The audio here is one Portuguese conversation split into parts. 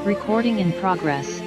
Recording in progress.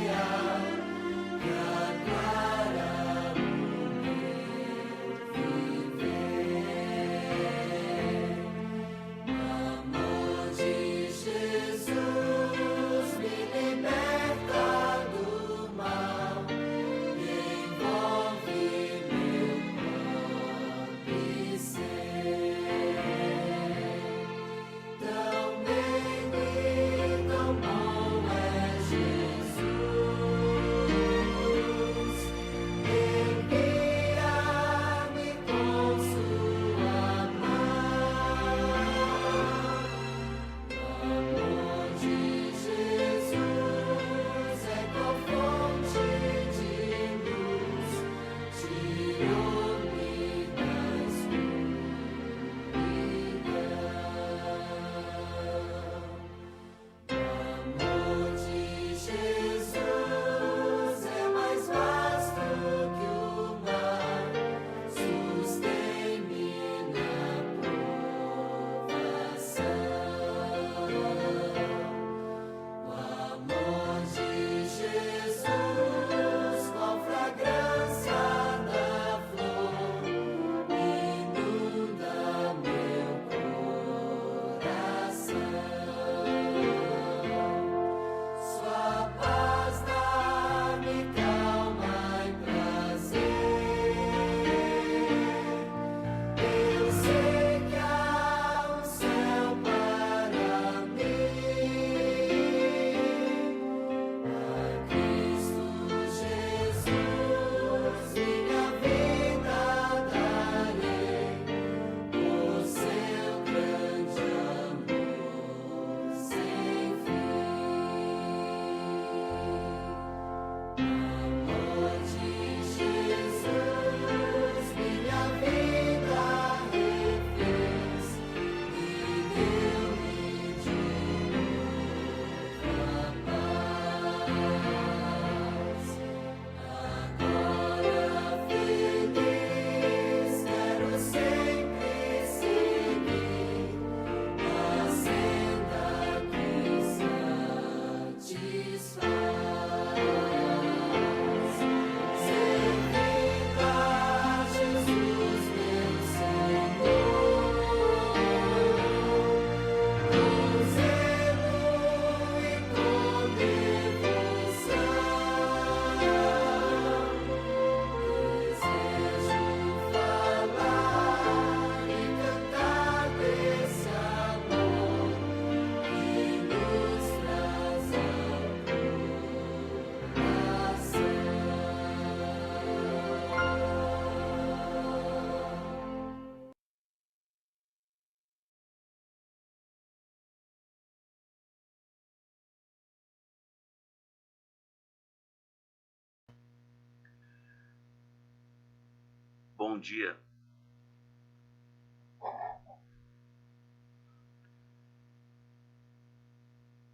Bom dia.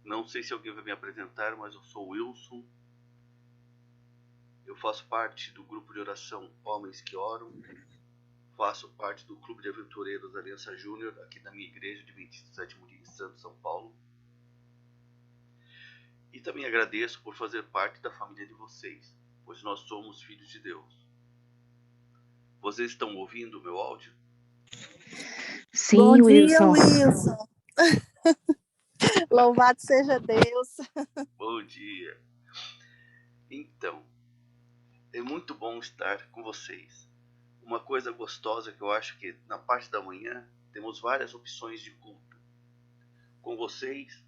Não sei se alguém vai me apresentar, mas eu sou o Wilson. Eu faço parte do grupo de oração Homens que Oram. Faço parte do Clube de Aventureiros Aliança Júnior, aqui da minha igreja de 27º dia em Santos, São Paulo. E também agradeço por fazer parte da família de vocês, pois nós somos filhos de Deus. Vocês estão ouvindo o meu áudio? Sim, Bom dia, Wilson. Wilson. Louvado seja Deus. Bom dia. Então, é muito bom estar com vocês. Uma coisa gostosa que eu acho que na parte da manhã temos várias opções de culto. Com vocês,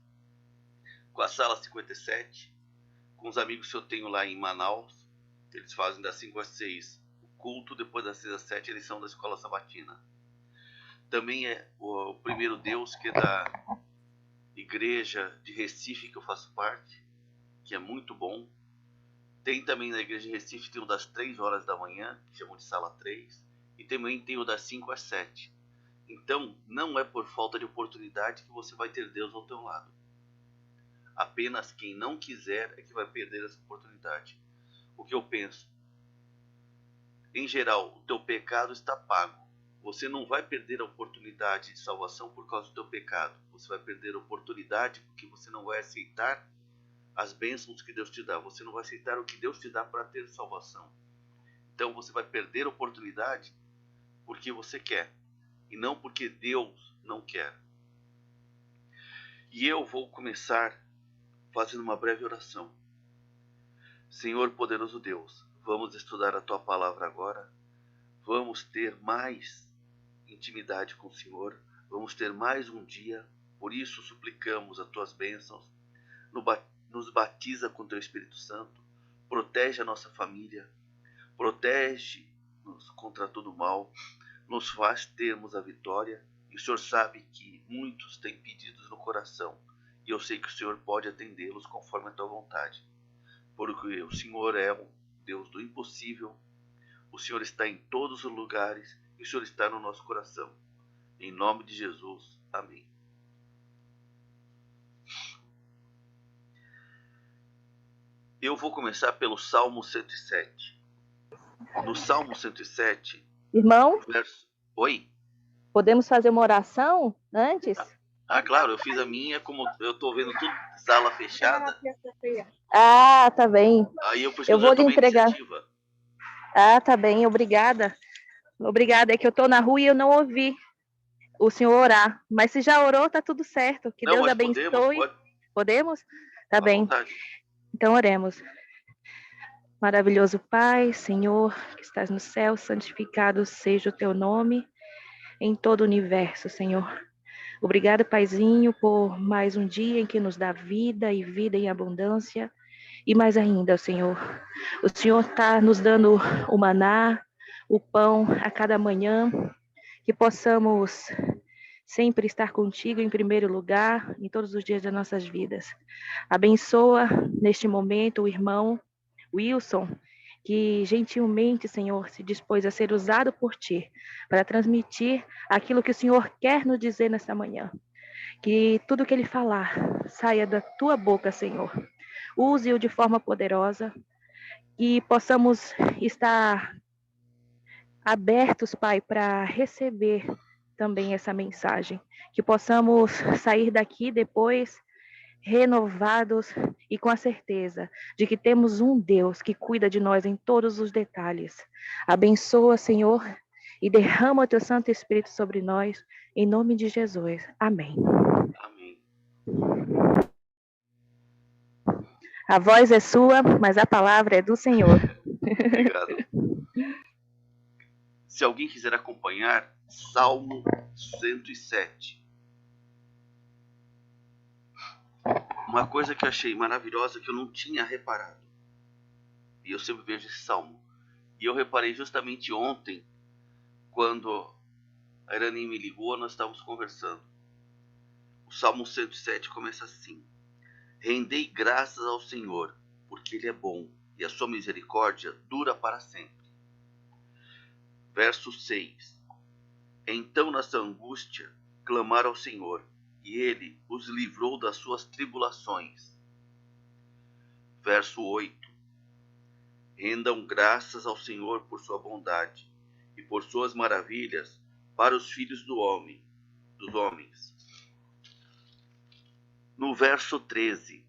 com a Sala 57, com os amigos que eu tenho lá em Manaus, eles fazem das 5 às 6 o culto, depois das 6 às 7 eles são da Escola Sabatina. Também é o Primeiro Deus, que é da igreja de Recife, que eu faço parte, que é muito bom. Tem também na igreja de Recife, tem o das 3 horas da manhã, que chamam de Sala 3, e também tem o das 5 às 7. Então, não é por falta de oportunidade que você vai ter Deus ao teu lado. Apenas quem não quiser é que vai perder essa oportunidade. O que eu penso? Em geral, o teu pecado está pago. Você não vai perder a oportunidade de salvação por causa do teu pecado. Você vai perder a oportunidade porque você não vai aceitar as bênçãos que Deus te dá. Você não vai aceitar o que Deus te dá para ter salvação. Então você vai perder a oportunidade porque você quer e não porque Deus não quer. E eu vou começar fazendo uma breve oração. Senhor poderoso Deus, vamos estudar a tua palavra agora. Vamos ter mais intimidade com o Senhor. Vamos ter mais um dia. Por isso suplicamos as tuas bênçãos. Nos batiza com teu Espírito Santo. Protege a nossa família. Protege-nos contra todo mal. Nos faz termos a vitória. E o Senhor sabe que muitos têm pedidos no coração. E eu sei que o Senhor pode atendê-los conforme a tua vontade. Porque o Senhor é o Deus do impossível. O Senhor está em todos os lugares. E o Senhor está no nosso coração. Em nome de Jesus. Amém. Eu vou começar pelo Salmo 107. No Salmo 107, Irmão, verso... Oi? podemos fazer uma oração antes? Claro, eu fiz a minha, como eu estou vendo tudo sala fechada. Ah, tá bem. Aí eu Eu vou lhe tomei entregar. iniciativa. Ah, tá bem, obrigada. Obrigada, é que eu tô na rua e eu não ouvi o senhor orar. Mas se já orou, tá tudo certo. Que Não, Deus mas abençoe. Podemos? Tá à bem. vontade. Então oremos. Maravilhoso Pai, Senhor, que estás no céu, santificado seja o teu nome em todo o universo, Senhor. Obrigado, Paizinho, por mais um dia em que nos dá vida e vida em abundância. E mais ainda, Senhor, o Senhor está nos dando o maná, o pão a cada manhã, que possamos sempre estar contigo em primeiro lugar, em todos os dias das nossas vidas. Abençoa neste momento o irmão Wilson, que gentilmente, Senhor, se dispôs a ser usado por Ti, para transmitir aquilo que o Senhor quer nos dizer nesta manhã. Que tudo que ele falar saia da Tua boca, Senhor. Use-o de forma poderosa e possamos estar abertos, Pai, para receber também essa mensagem. Que possamos sair daqui depois renovados e com a certeza de que temos um Deus que cuida de nós em todos os detalhes. Abençoa, Senhor, e derrama o teu Santo Espírito sobre nós, em nome de Jesus. Amém. Amém. A voz é sua, mas a palavra é do Senhor. Obrigado. Se alguém quiser acompanhar, Salmo 107. Uma coisa que eu achei maravilhosa que eu não tinha reparado. E eu sempre vejo esse salmo. E eu reparei justamente ontem, quando a Irani me ligou, nós estávamos conversando. O Salmo 107 começa assim: Rendei graças ao Senhor, porque Ele é bom, e a sua misericórdia dura para sempre. Verso 6. Então, nessa angústia, clamaram ao Senhor, e Ele os livrou das suas tribulações. Verso 8. Rendam graças ao Senhor por sua bondade, e por suas maravilhas para os filhos dos homens. No verso 13.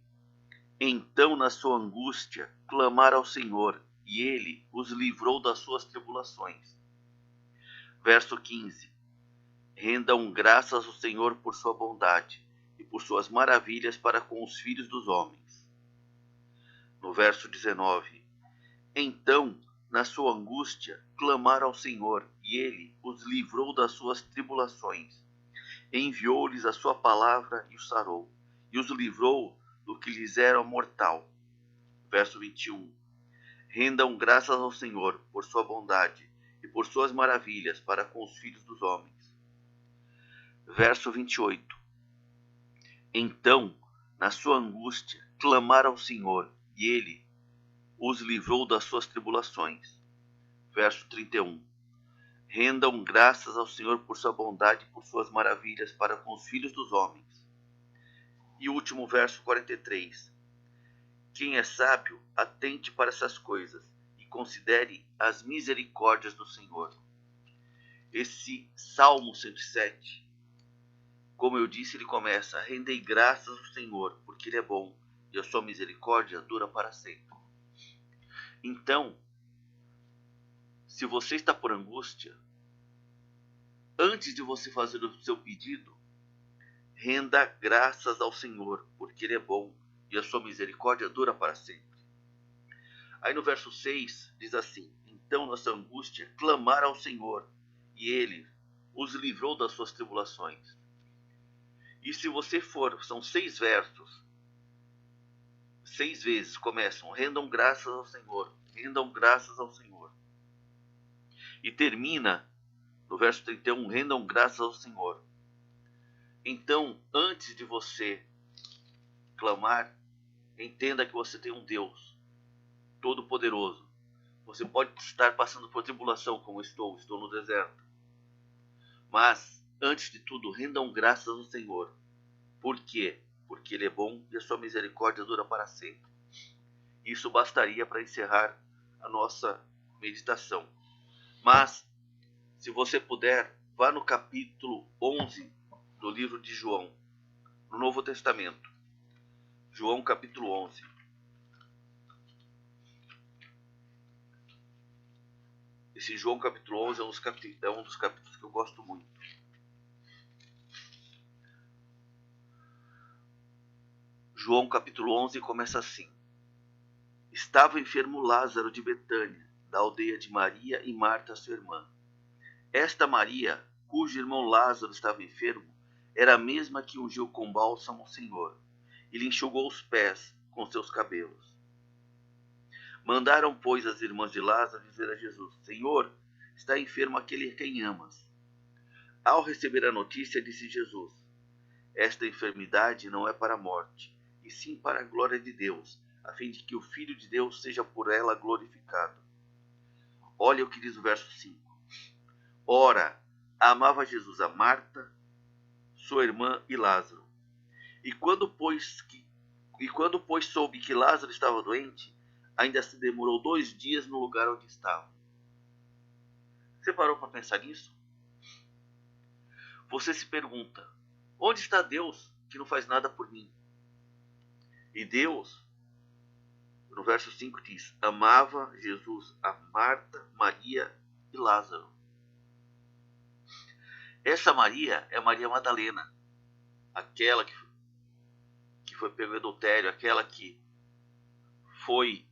Então, na sua angústia, clamaram ao Senhor, e Ele os livrou das suas tribulações. Verso 15. Rendam graças ao Senhor por sua bondade, e por suas maravilhas para com os filhos dos homens. No verso 19. Então, na sua angústia, clamaram ao Senhor, e Ele os livrou das suas tribulações. Enviou-lhes a sua palavra e os sarou, e os livrou do que lhes era mortal. Verso 21. Rendam graças ao Senhor por sua bondade e por suas maravilhas para com os filhos dos homens. Verso 28. Então, na sua angústia, clamaram ao Senhor, e Ele os livrou das suas tribulações. Verso 31. Rendam graças ao Senhor por sua bondade e por suas maravilhas para com os filhos dos homens. E o último verso 43. Quem é sábio, atente para essas coisas e considere as misericórdias do Senhor. Esse Salmo 107, como eu disse, ele começa: Rendei graças ao Senhor, porque Ele é bom, e a sua misericórdia dura para sempre. Então, se você está por angústia, antes de você fazer o seu pedido, renda graças ao Senhor, porque Ele é bom e a sua misericórdia dura para sempre. Aí no verso 6 diz assim: então nossa angústia clamaram ao Senhor, e Ele os livrou das suas tribulações. E se você for, são 6 versos, 6 vezes começam: rendam graças ao Senhor, rendam graças ao Senhor. E termina no verso 31, rendam graças ao Senhor. Então, antes de você clamar, entenda que você tem um Deus Todo-Poderoso. Você pode estar passando por tribulação, como estou no deserto. Mas, antes de tudo, rendam graças ao Senhor. Por quê? Porque Ele é bom e a sua misericórdia dura para sempre. Isso bastaria para encerrar a nossa meditação. Mas, se você puder, vá no capítulo 11 do livro de João, no Novo Testamento. João capítulo 11. Esse João capítulo 11 é um dos capítulos que eu gosto muito. João capítulo 11 começa assim: estava enfermo Lázaro de Betânia, da aldeia de Maria e Marta, sua irmã. Esta Maria, cujo irmão Lázaro estava enfermo, era a mesma que ungiu com bálsamo o Senhor, e lhe enxugou os pés com seus cabelos. Mandaram, pois, as irmãs de Lázaro dizer a Jesus: Senhor, está enfermo aquele a quem amas. Ao receber a notícia, disse Jesus: esta enfermidade não é para a morte, e sim para a glória de Deus, a fim de que o Filho de Deus seja por ela glorificado. Olha o que diz o verso 5. Ora, amava Jesus a Marta, sua irmã e Lázaro. E quando, pois, soube que Lázaro estava doente, ainda se demorou 2 dias no lugar onde estava. Você parou para pensar nisso? Você se pergunta: onde está Deus que não faz nada por mim? E Deus, no verso 5 diz: amava Jesus a Marta, Maria e Lázaro. Essa Maria é Maria Madalena, aquela que foi pego em adultério, aquela que foi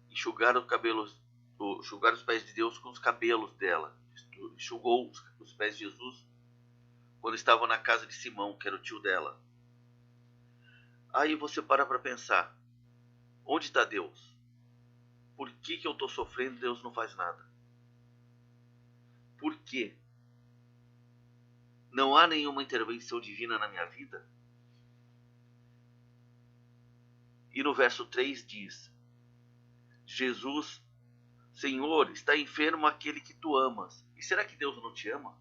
enxugar os pés de Deus com os cabelos dela. Enxugou os pés de Jesus quando estava na casa de Simão, que era o tio dela. Aí você para pensar: onde está Deus? Por que eu estou sofrendo e Deus não faz nada? Por quê? Não há nenhuma intervenção divina na minha vida? E no verso 3 diz: Jesus, Senhor, está enfermo aquele que tu amas. E será que Deus não te ama?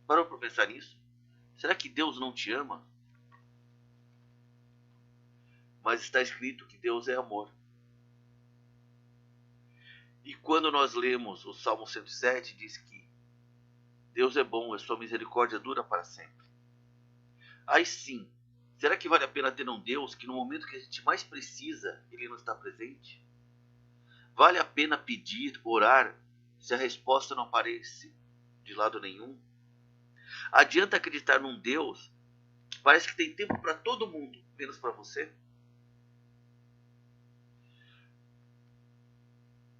Parou para pensar nisso? Será que Deus não te ama? Mas está escrito que Deus é amor. E quando nós lemos o Salmo 107, diz que Deus é bom, a sua misericórdia dura para sempre. Aí sim, será que vale a pena ter um Deus que no momento que a gente mais precisa, Ele não está presente? Vale a pena pedir, orar, se a resposta não aparece de lado nenhum? Adianta acreditar num Deus que parece que tem tempo para todo mundo, menos para você?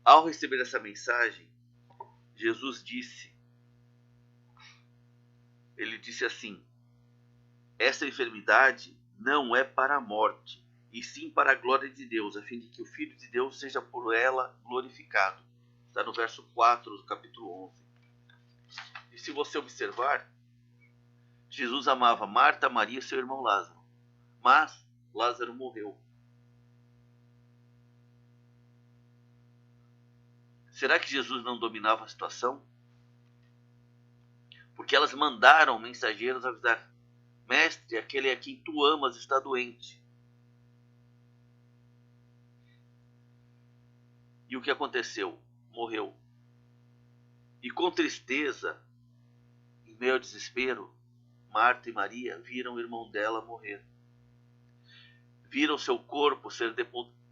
Ao receber essa mensagem, Jesus disse assim: essa enfermidade não é para a morte, e sim para a glória de Deus, a fim de que o Filho de Deus seja por ela glorificado. Está no verso 4 do capítulo 11. E se você observar, Jesus amava Marta, Maria e seu irmão Lázaro. Mas Lázaro morreu. Será que Jesus não dominava a situação? Porque elas mandaram mensageiros avisar: Mestre, aquele a quem tu amas está doente. E o que aconteceu? Morreu. E com tristeza, em meio ao desespero, Marta e Maria viram o irmão dela morrer. Viram seu corpo ser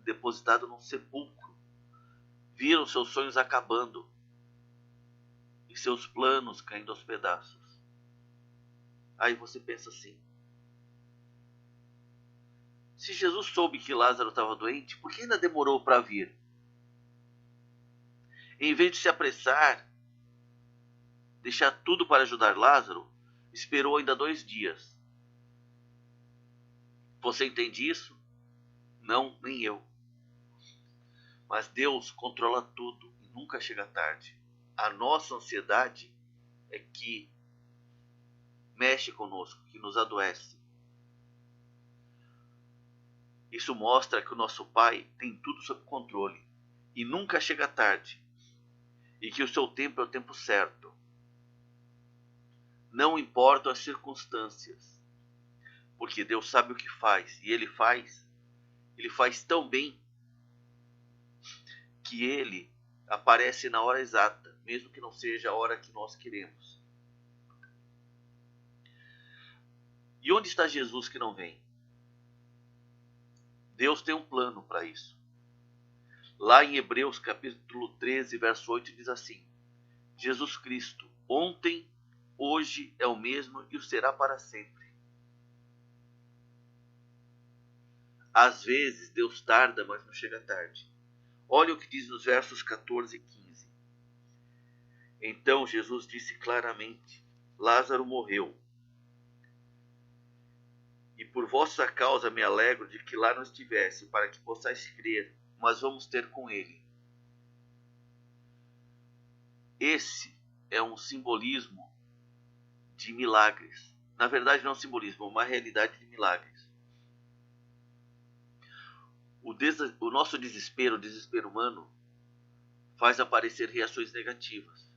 depositado num sepulcro. Viram seus sonhos acabando e seus planos caindo aos pedaços. Aí você pensa assim: se Jesus soube que Lázaro estava doente, por que ainda demorou para vir? Em vez de se apressar, deixar tudo para ajudar Lázaro, esperou ainda 2 dias. Você entende isso? Não, nem eu. Mas Deus controla tudo e nunca chega tarde. A nossa ansiedade é que mexe conosco, que nos adoece. Isso mostra que o nosso Pai tem tudo sob controle e nunca chega tarde, e que o seu tempo é o tempo certo. Não importam as circunstâncias, porque Deus sabe o que faz, e Ele faz tão bem que Ele aparece na hora exata, mesmo que não seja a hora que nós queremos. E onde está Jesus que não vem? Deus tem um plano para isso. Lá em Hebreus capítulo 13, verso 8 diz assim: Jesus Cristo, ontem, hoje é o mesmo e o será para sempre. Às vezes Deus tarda, mas não chega tarde. Olha o que diz nos versos 14 e 15. Então Jesus disse claramente: Lázaro morreu. E por vossa causa me alegro de que lá não estivesse, para que possais crer, mas vamos ter com ele. Esse é um simbolismo de milagres. Na verdade, não é um simbolismo, é uma realidade de milagres. O nosso desespero, o desespero humano, faz aparecer reações negativas,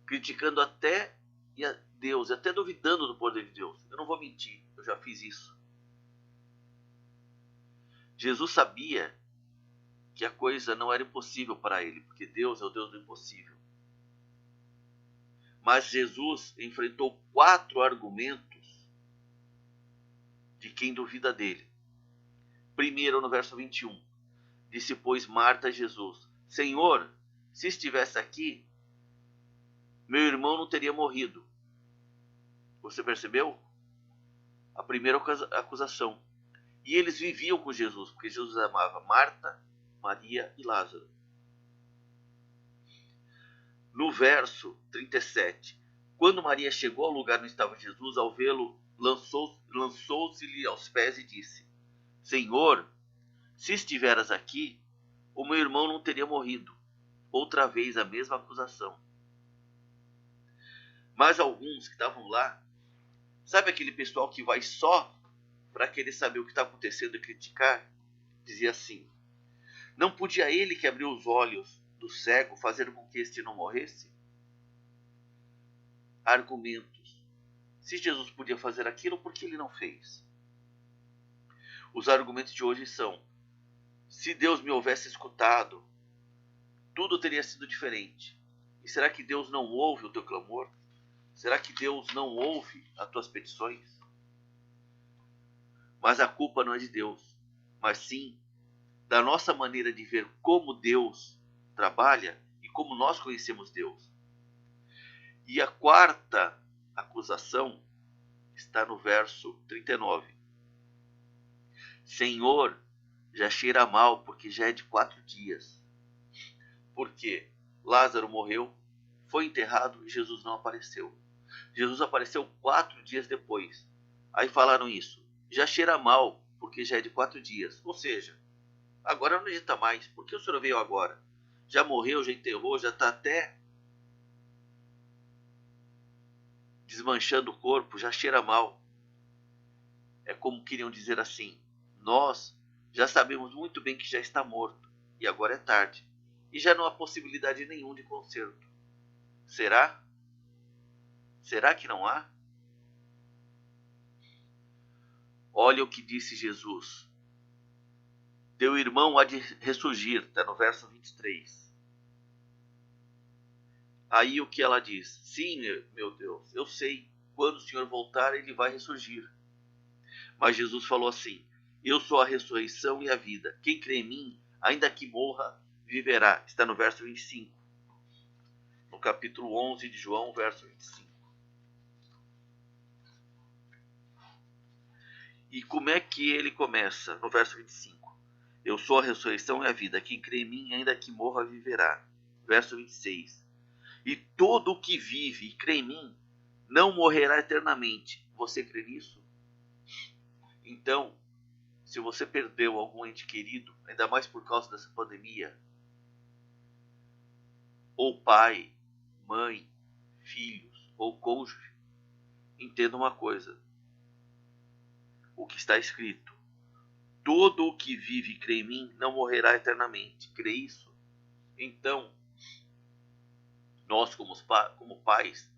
criticando até Deus, até duvidando do poder de Deus. Eu não vou mentir, eu já fiz isso. Jesus sabia que a coisa não era impossível para ele, porque Deus é o Deus do impossível. Mas Jesus enfrentou 4 argumentos de quem duvida dele. Primeiro, no verso 21, disse, pois, Marta a Jesus: Senhor, se estivesse aqui, meu irmão não teria morrido. Você percebeu? A primeira acusação. E eles viviam com Jesus, porque Jesus amava Marta, Maria e Lázaro. No verso 37, quando Maria chegou ao lugar onde estava Jesus, ao vê-lo, lançou-se-lhe aos pés e disse: Senhor, se estiveras aqui, o meu irmão não teria morrido. Outra vez a mesma acusação. Mas alguns que estavam lá, sabe aquele pessoal que vai só para querer saber o que está acontecendo e criticar? Dizia assim: não podia ele que abriu os olhos do cego fazer com que este não morresse? Argumentos. Se Jesus podia fazer aquilo, por que ele não fez? Os argumentos de hoje são: se Deus me houvesse escutado, tudo teria sido diferente. E será que Deus não ouve o teu clamor? Será que Deus não ouve as tuas petições? Mas a culpa não é de Deus, mas sim da nossa maneira de ver como Deus trabalha e como nós conhecemos Deus. E a quarta acusação está no verso 39. Senhor, já cheira mal, porque já é de 4 dias. Por quê? Lázaro morreu, foi enterrado e Jesus não apareceu. Jesus apareceu 4 dias depois. Aí falaram isso. Já cheira mal, porque já é de 4 dias. Ou seja, agora não adianta mais. Por que o senhor veio agora? Já morreu, já enterrou, já está até desmanchando o corpo, já cheira mal. É como queriam dizer assim: nós já sabemos muito bem que já está morto, e agora é tarde, e já não há possibilidade nenhuma de conserto. Será? Será que não há? Olha o que disse Jesus: teu irmão há de ressurgir, está no verso 23. Aí o que ela diz? Sim, meu Deus, eu sei, quando o Senhor voltar ele vai ressurgir. Mas Jesus falou assim: Eu sou a ressurreição e a vida. Quem crê em mim, ainda que morra, viverá. Está no verso 25. No capítulo 11 de João, verso 25. E como é que ele começa? No verso 25. Eu sou a ressurreição e a vida. Quem crê em mim, ainda que morra, viverá. Verso 26. E todo o que vive e crê em mim, não morrerá eternamente. Você crê nisso? Então, se você perdeu algum ente querido, ainda mais por causa dessa pandemia, ou pai, mãe, filhos ou cônjuge, entenda uma coisa. O que está escrito: todo o que vive e crê em mim não morrerá eternamente. Crê isso? Então, nós como pais,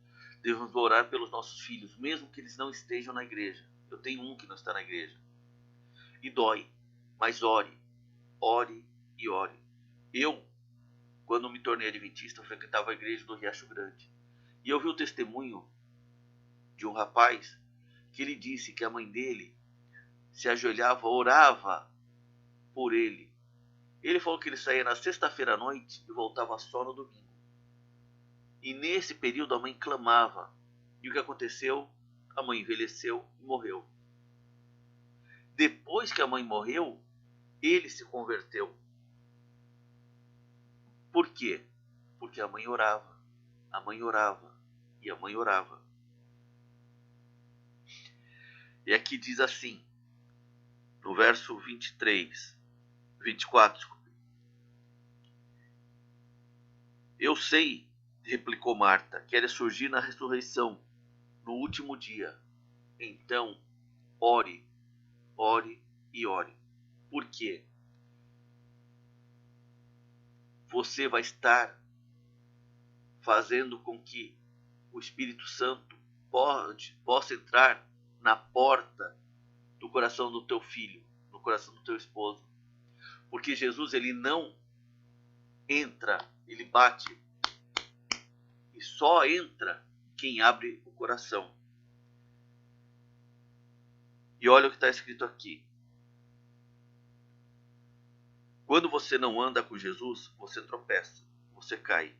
devemos orar pelos nossos filhos, mesmo que eles não estejam na igreja. Eu tenho um que não está na igreja. E dói, mas ore, ore e ore. Eu, quando me tornei adventista, eu frequentava a igreja do Riacho Grande. E eu vi o testemunho de um rapaz que ele disse que a mãe dele se ajoelhava, orava por ele. Ele falou que ele saía na sexta-feira à noite e voltava só no domingo. E nesse período a mãe clamava. E o que aconteceu? A mãe envelheceu e morreu. Depois que a mãe morreu, ele se converteu. Por quê? Porque a mãe orava. A mãe orava. E a mãe orava. E aqui diz assim, no verso 24. Eu sei, replicou Marta, queres surgir na ressurreição, no último dia. Então, ore, ore e ore. Por quê? Você vai estar fazendo com que o Espírito Santo possa entrar na porta do coração do teu filho, no coração do teu esposo. Porque Jesus, ele não entra, ele bate. E só entra quem abre o coração. E olha o que está escrito aqui. Quando você não anda com Jesus, você tropeça, você cai.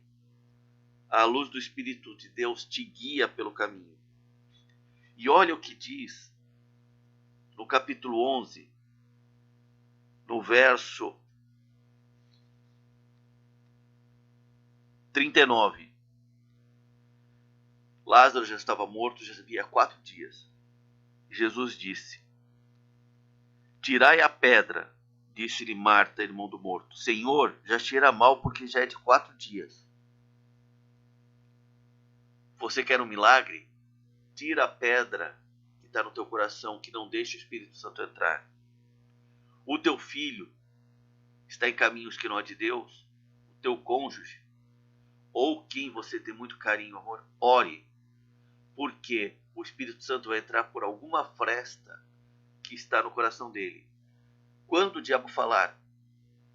A luz do Espírito de Deus te guia pelo caminho. E olha o que diz no capítulo 11, no verso 39. Lázaro já estava morto, já havia 4 dias. Jesus disse: tirai a pedra. Disse-lhe Marta, irmão do morto: Senhor, já cheira mal porque já é de 4 dias. Você quer um milagre? Tira a pedra que está no teu coração, que não deixa o Espírito Santo entrar. O teu filho está em caminhos que não é de Deus, o teu cônjuge, ou quem você tem muito carinho, amor, ore, porque o Espírito Santo vai entrar por alguma fresta que está no coração dele. Quando o diabo falar,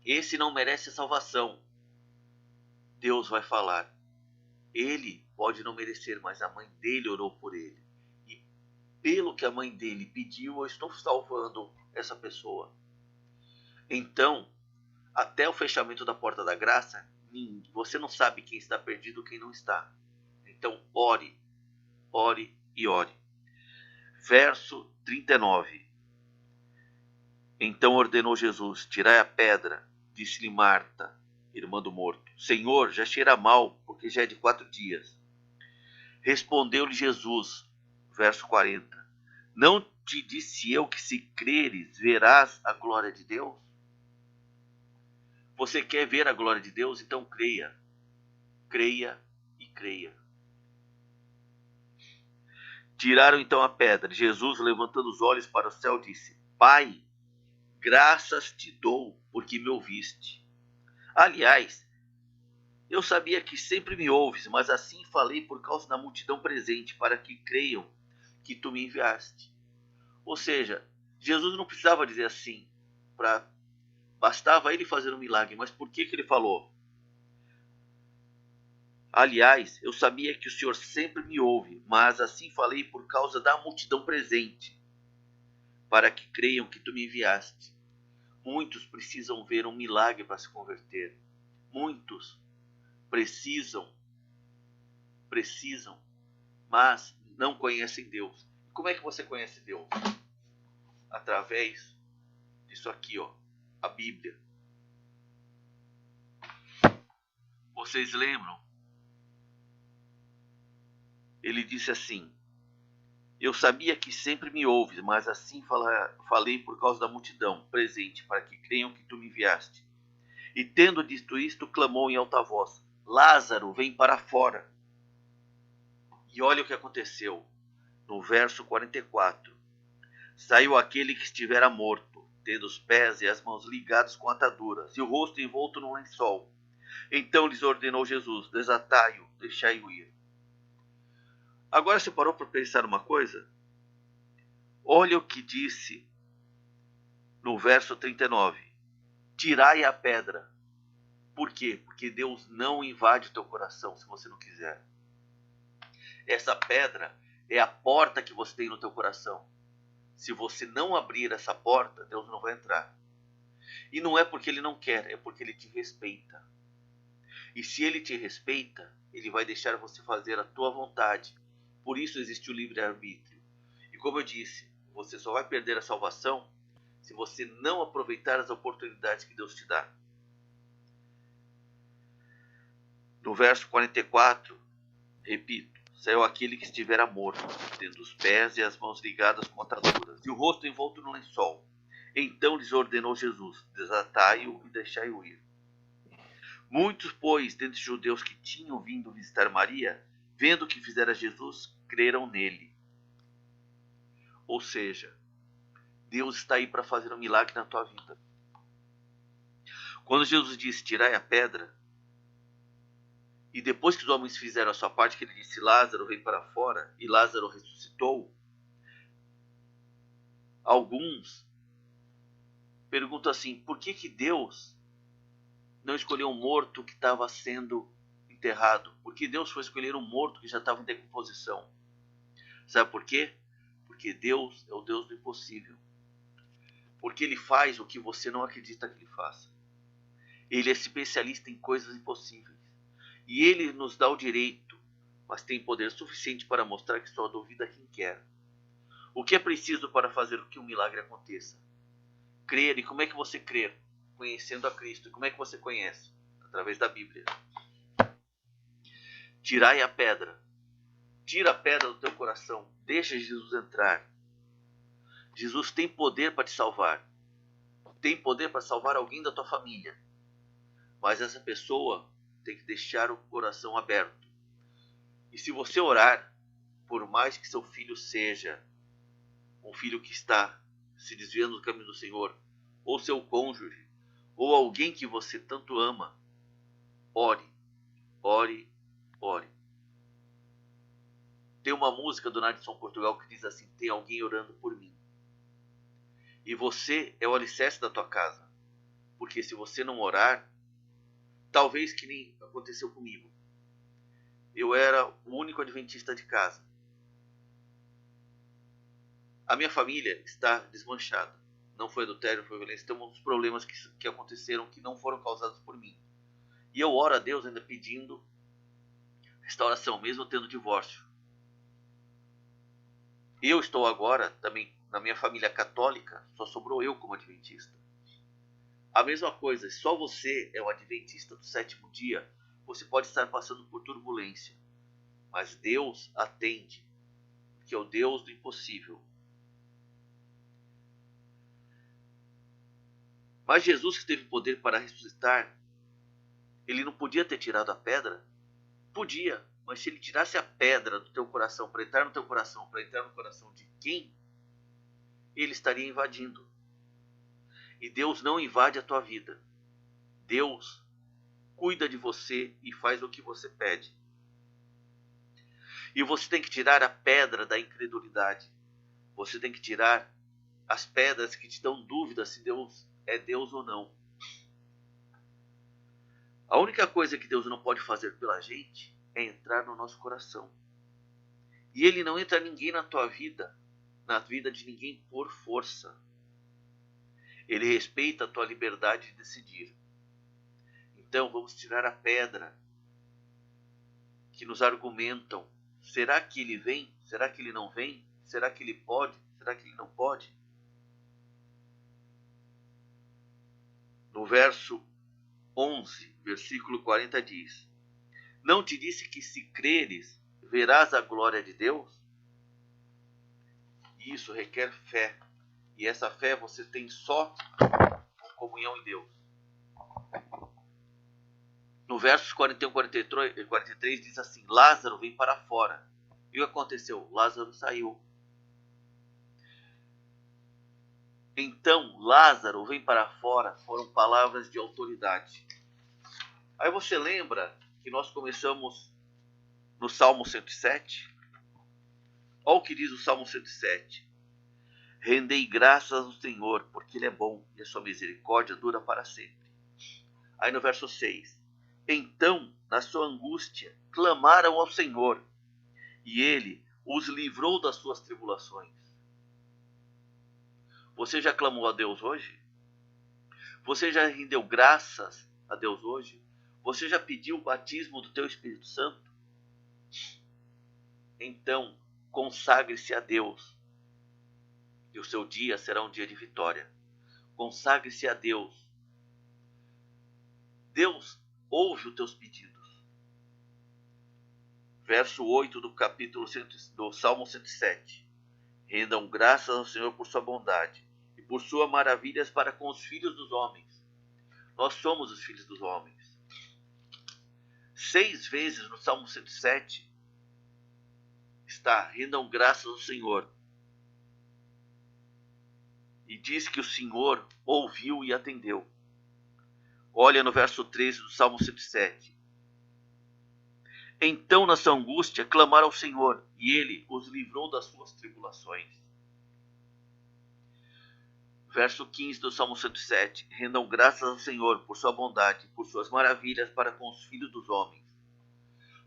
esse não merece a salvação, Deus vai falar, ele pode não merecer, mas a mãe dele orou por ele. E pelo que a mãe dele pediu, eu estou salvando essa pessoa. Então, até o fechamento da porta da graça, você não sabe quem está perdido e quem não está. Então, ore, ore e ore. Verso 39. Então ordenou Jesus: tirai a pedra. Disse-lhe Marta, irmã do morto: Senhor, já cheira mal, porque já é de 4 dias. Respondeu-lhe Jesus, verso 40. Não te disse eu que se creres, verás a glória de Deus? Você quer ver a glória de Deus? Então creia. Creia e creia. Tiraram então a pedra. Jesus, levantando os olhos para o céu, disse: Pai, graças te dou, porque me ouviste. Aliás, eu sabia que sempre me ouves, mas assim falei por causa da multidão presente, para que creiam que tu me enviaste. Ou seja, Jesus não precisava dizer assim, bastava ele fazer um milagre, mas por que ele falou? Aliás, eu sabia que o Senhor sempre me ouve, mas assim falei por causa da multidão presente, para que creiam que tu me enviaste. Muitos precisam ver um milagre para se converter. Muitos precisam, mas não conhecem Deus. Como é que você conhece Deus? Através disso aqui, ó, a Bíblia. Vocês lembram? Ele disse assim: eu sabia que sempre me ouves, mas assim falei por causa da multidão presente, para que creiam que tu me enviaste. E tendo dito isto, clamou em alta voz: Lázaro, vem para fora. E olha o que aconteceu. No verso 44. Saiu aquele que estivera morto, tendo os pés e as mãos ligados com ataduras, e o rosto envolto num lençol. Então lhes ordenou Jesus: desatai-o, deixai-o ir. Agora você parou para pensar uma coisa? Olha o que disse no verso 39. Tirai a pedra. Por quê? Porque Deus não invade o teu coração se você não quiser. Essa pedra é a porta que você tem no teu coração. Se você não abrir essa porta, Deus não vai entrar. E não é porque Ele não quer, é porque Ele te respeita. E se Ele te respeita, Ele vai deixar você fazer a tua vontade. Por isso existe o livre-arbítrio. E como eu disse, você só vai perder a salvação se você não aproveitar as oportunidades que Deus te dá. No verso 44, repito, saiu aquele que estivera morto, tendo os pés e as mãos ligadas com ataduras, e o rosto envolto no lençol. Então lhes ordenou Jesus: desatai-o e deixai-o ir. Muitos, pois, dentre os judeus que tinham vindo visitar Maria, vendo o que fizera Jesus, creram nele. Ou seja, Deus está aí para fazer um milagre na tua vida. Quando Jesus disse: tirai a pedra, e depois que os homens fizeram a sua parte, que ele disse: Lázaro vem para fora, e Lázaro ressuscitou, alguns perguntam assim: por que Deus não escolheu um morto que estava sendo enterrado? Por que Deus foi escolher um morto que já estava em decomposição? Sabe por quê? Porque Deus é o Deus do impossível. Porque Ele faz o que você não acredita que Ele faça. Ele é especialista em coisas impossíveis. E Ele nos dá o direito, mas tem poder suficiente para mostrar que só duvida quem quer. O que é preciso para fazer com que um milagre aconteça? Crer. E como é que você crê? Conhecendo a Cristo. E como é que você conhece? Através da Bíblia. Tirai a pedra. Tira a pedra do teu coração. Deixa Jesus entrar. Jesus tem poder para te salvar. Tem poder para salvar alguém da tua família. Mas essa pessoa tem que deixar o coração aberto. E se você orar, por mais que seu filho seja um filho que está se desviando do caminho do Senhor, ou seu cônjuge, ou alguém que você tanto ama, ore, ore, ore. Tem uma música do Nadson Portugal que diz assim: tem alguém orando por mim. E você é o alicerce da tua casa. Porque se você não orar, talvez que nem aconteceu comigo. Eu era o único adventista de casa. A minha família está desmanchada. Não foi adultério, não foi violência. Tem uns problemas que aconteceram que não foram causados por mim. E eu oro a Deus ainda pedindo restauração, mesmo tendo divórcio. Eu estou agora também, na minha família católica, só sobrou eu como adventista. A mesma coisa, só você é o adventista do sétimo dia, você pode estar passando por turbulência. Mas Deus atende, que é o Deus do impossível. Mas Jesus, que teve poder para ressuscitar, ele não podia ter tirado a pedra? Podia, mas se ele tirasse a pedra do teu coração, para entrar no teu coração, para entrar no coração de quem? Ele estaria invadindo. E Deus não invade a tua vida. Deus cuida de você e faz o que você pede. E você tem que tirar a pedra da incredulidade. Você tem que tirar as pedras que te dão dúvida se Deus é Deus ou não. A única coisa que Deus não pode fazer pela gente é entrar no nosso coração. E Ele não entra ninguém na tua vida na vida de ninguém por força. Ele respeita a tua liberdade de decidir. Então vamos tirar a pedra que nos argumentam. Será que ele vem? Será que ele não vem? Será que ele pode? Será que ele não pode? No verso 11, versículo 40 diz: Não te disse que se creres, verás a glória de Deus? Isso requer fé. E essa fé você tem só com comunhão em Deus. No versos 41 e 43 diz assim: Lázaro vem para fora. E o que aconteceu? Lázaro saiu. Então, Lázaro vem para fora, foram palavras de autoridade. Aí você lembra que nós começamos no Salmo 107? Olha o que diz o Salmo 107. Rendei graças ao Senhor, porque Ele é bom e a sua misericórdia dura para sempre. Aí no verso 6. Então, na sua angústia, clamaram ao Senhor, e Ele os livrou das suas tribulações. Você já clamou a Deus hoje? Você já rendeu graças a Deus hoje? Você já pediu o batismo do teu Espírito Santo? Então, consagre-se a Deus, e o seu dia será um dia de vitória. Consagre-se a Deus. Deus ouve os teus pedidos. Verso 8 do capítulo do Salmo 107. Rendam graças ao Senhor por sua bondade e por suas maravilhas para com os filhos dos homens. Nós somos os filhos dos homens. 6 vezes no Salmo 107 está: rendam graças ao Senhor. E diz que o Senhor ouviu e atendeu. Olha no verso 13 do Salmo 107. Então, na sua angústia, clamaram ao Senhor, e Ele os livrou das suas tribulações. Verso 15 do Salmo 107. Rendam graças ao Senhor por sua bondade, por suas maravilhas para com os filhos dos homens.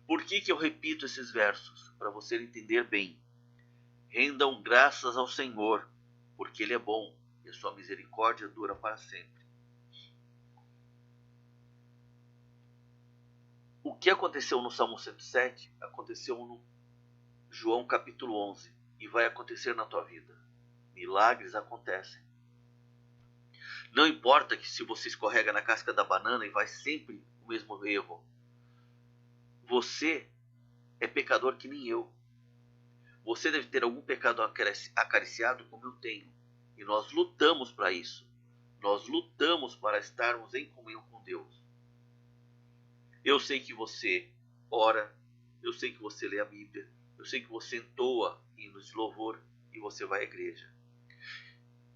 Por que eu repito esses versos? Para você entender bem. Rendam graças ao Senhor, porque Ele é bom e a sua misericórdia dura para sempre. O que aconteceu no Salmo 107 aconteceu no João capítulo 11 e vai acontecer na tua vida. Milagres acontecem. Não importa que se você escorrega na casca da banana e vai sempre o mesmo erro. Você é pecador que nem eu. Você deve ter algum pecado acariciado como eu tenho. E nós lutamos para isso. Nós lutamos para estarmos em comunhão com Deus. Eu sei que você ora, eu sei que você lê a Bíblia, eu sei que você entoa hinos de louvor e você vai à igreja.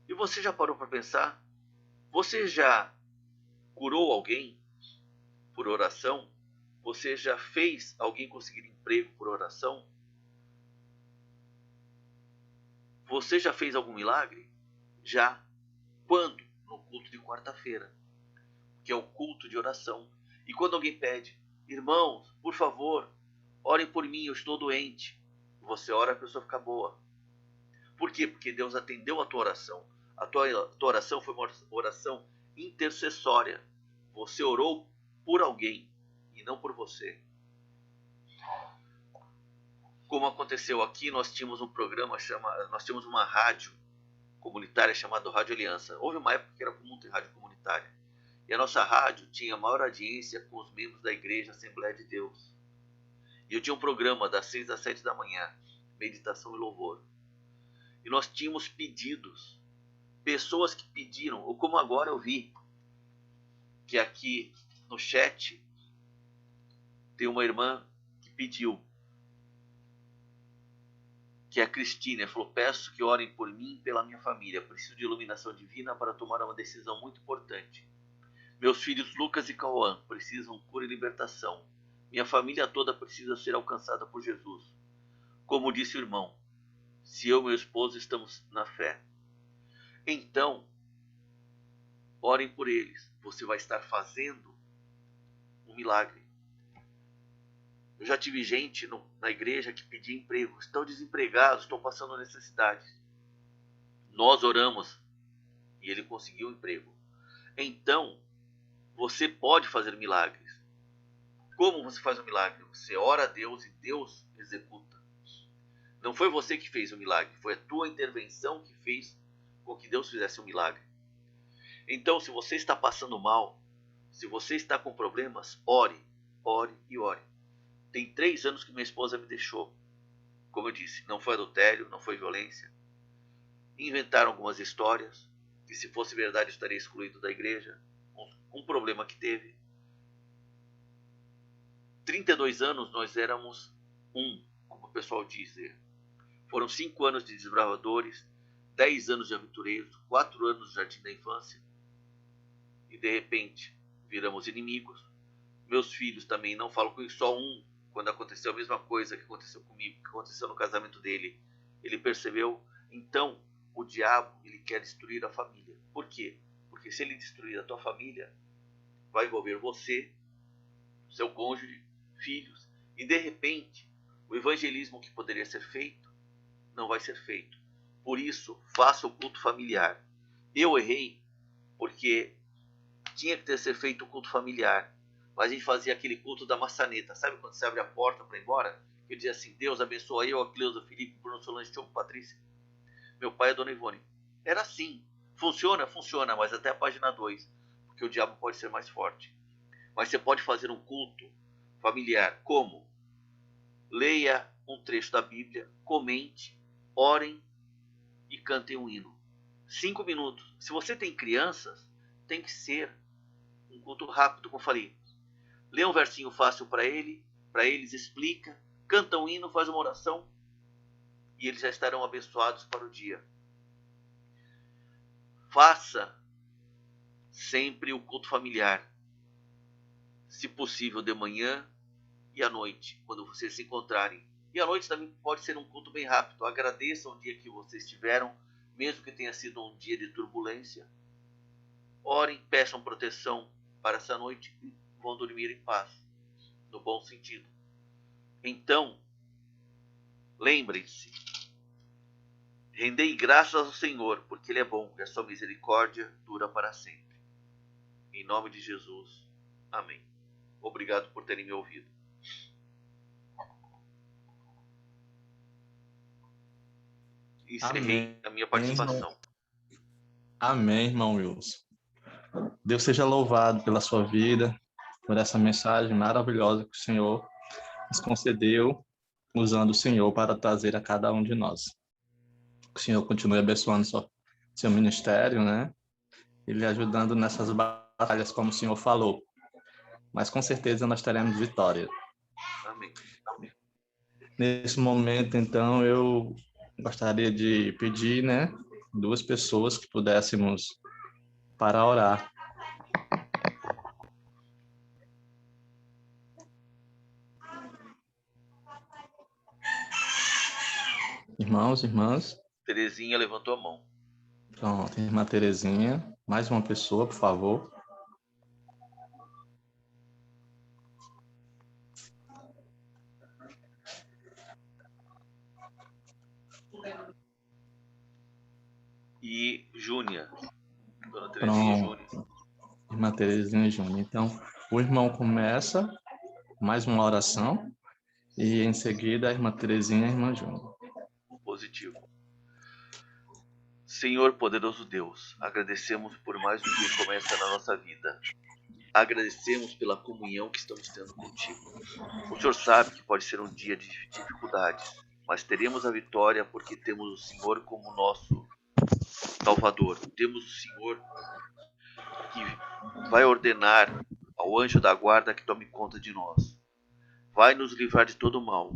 E você já parou para pensar? Você já curou alguém por oração? Você já fez alguém conseguir emprego por oração? Você já fez algum milagre? Já. Quando? No culto de quarta-feira, que é o culto de oração. E quando alguém pede: irmãos, por favor, orem por mim, eu estou doente. Você ora, a pessoa fica boa. Por quê? Porque Deus atendeu a tua oração. A tua oração foi uma oração intercessória. Você orou por alguém e não por você. Como aconteceu aqui, nós tínhamos um programa nós tínhamos uma rádio comunitária chamada Rádio Aliança. Houve uma época que era comum ter rádio comunitária. E a nossa rádio tinha maior audiência com os membros da Igreja Assembleia de Deus. E eu tinha um programa das 6 às 7 da manhã, meditação e louvor. E nós tínhamos pedidos, pessoas que pediram, ou como agora eu vi, que aqui no chat tem uma irmã que pediu, que é a Cristina, falou: peço que orem por mim e pela minha família, preciso de iluminação divina para tomar uma decisão muito importante. Meus filhos Lucas e Cauã precisam cura e libertação. Minha família toda precisa ser alcançada por Jesus. Como disse o irmão, se eu e meu esposo estamos na fé. Então, orem por eles. Você vai estar fazendo um milagre. Eu já tive gente na igreja que pedia emprego. Estão desempregados, estão passando necessidades. Nós oramos e ele conseguiu um emprego. Então, você pode fazer milagres. Como você faz um milagre? Você ora a Deus e Deus executa. Não foi você que fez o milagre, foi a tua intervenção que fez com que Deus fizesse um milagre. Então, se você está passando mal, se você está com problemas, ore, ore e ore. Tem 3 anos que minha esposa me deixou. Como eu disse, não foi adultério, não foi violência. Inventaram algumas histórias, que se fosse verdade eu estaria excluído da igreja. Um problema que teve. 32 anos nós éramos como o pessoal diz. Foram 5 anos de desbravadores, 10 anos de aventureiros, 4 anos de jardim da infância. E de repente viramos inimigos. Meus filhos também não falam comigo, só quando aconteceu a mesma coisa que aconteceu comigo, que aconteceu no casamento dele, ele percebeu. Então, o diabo, ele quer destruir a família. Por quê? Porque se ele destruir a tua família, vai envolver você, seu cônjuge, filhos, e de repente, o evangelismo que poderia ser feito, não vai ser feito. Por isso, faça o culto familiar. Eu errei, porque tinha que ter ser feito o culto familiar. Mas a gente fazia aquele culto da maçaneta. Sabe quando você abre a porta para ir embora? Eu dizia assim, Deus abençoa eu, a Cleusa, Felipe, Bruno, Solange, Tioco, Patrícia. Meu pai e a dona Ivone. Era assim. Funciona? Funciona, mas até a página 2. Porque o diabo pode ser mais forte. Mas você pode fazer um culto familiar. Como? Leia um trecho da Bíblia, comente, orem e cantem um hino. 5 minutos. Se você tem crianças, tem que ser um culto rápido, como eu falei. Lê um versinho fácil para eles, explica, canta um hino, faz uma oração e eles já estarão abençoados para o dia. Faça sempre o culto familiar, se possível de manhã e à noite, quando vocês se encontrarem. E à noite também pode ser um culto bem rápido. Agradeçam o dia que vocês tiveram, mesmo que tenha sido um dia de turbulência. Orem, peçam proteção para essa noite e vão dormir em paz, no bom sentido. Então, lembrem-se, rendei graças ao Senhor, porque Ele é bom e a sua misericórdia dura para sempre. Em nome de Jesus, amém. Obrigado por terem me ouvido. Encerrei a minha participação. Amém, irmão Wilson. Deus seja louvado pela sua vida, por essa mensagem maravilhosa que o Senhor nos concedeu, usando o Senhor para trazer a cada um de nós. Que o Senhor continue abençoando seu ministério, né? E lhe ajudando nessas batalhas, como o Senhor falou. Mas com certeza nós teremos vitória. Amém. Nesse momento, então, eu gostaria de pedir, né, 2 pessoas que pudéssemos para orar. Irmãos, irmãs. Terezinha levantou a mão. Pronto, irmã Terezinha. Mais uma pessoa, por favor. E Júnia. Dona Terezinha e Júnia. Irmã Terezinha e Júnia. Então, o irmão começa mais uma oração e em seguida a irmã Terezinha e a irmã Júnia. Positivo. Senhor poderoso Deus, agradecemos por mais um dia que começa na nossa vida. Agradecemos pela comunhão que estamos tendo contigo. O Senhor sabe que pode ser um dia de dificuldades, mas teremos a vitória porque temos o Senhor como nosso Salvador. Temos o Senhor que vai ordenar ao anjo da guarda que tome conta de nós. Vai nos livrar de todo mal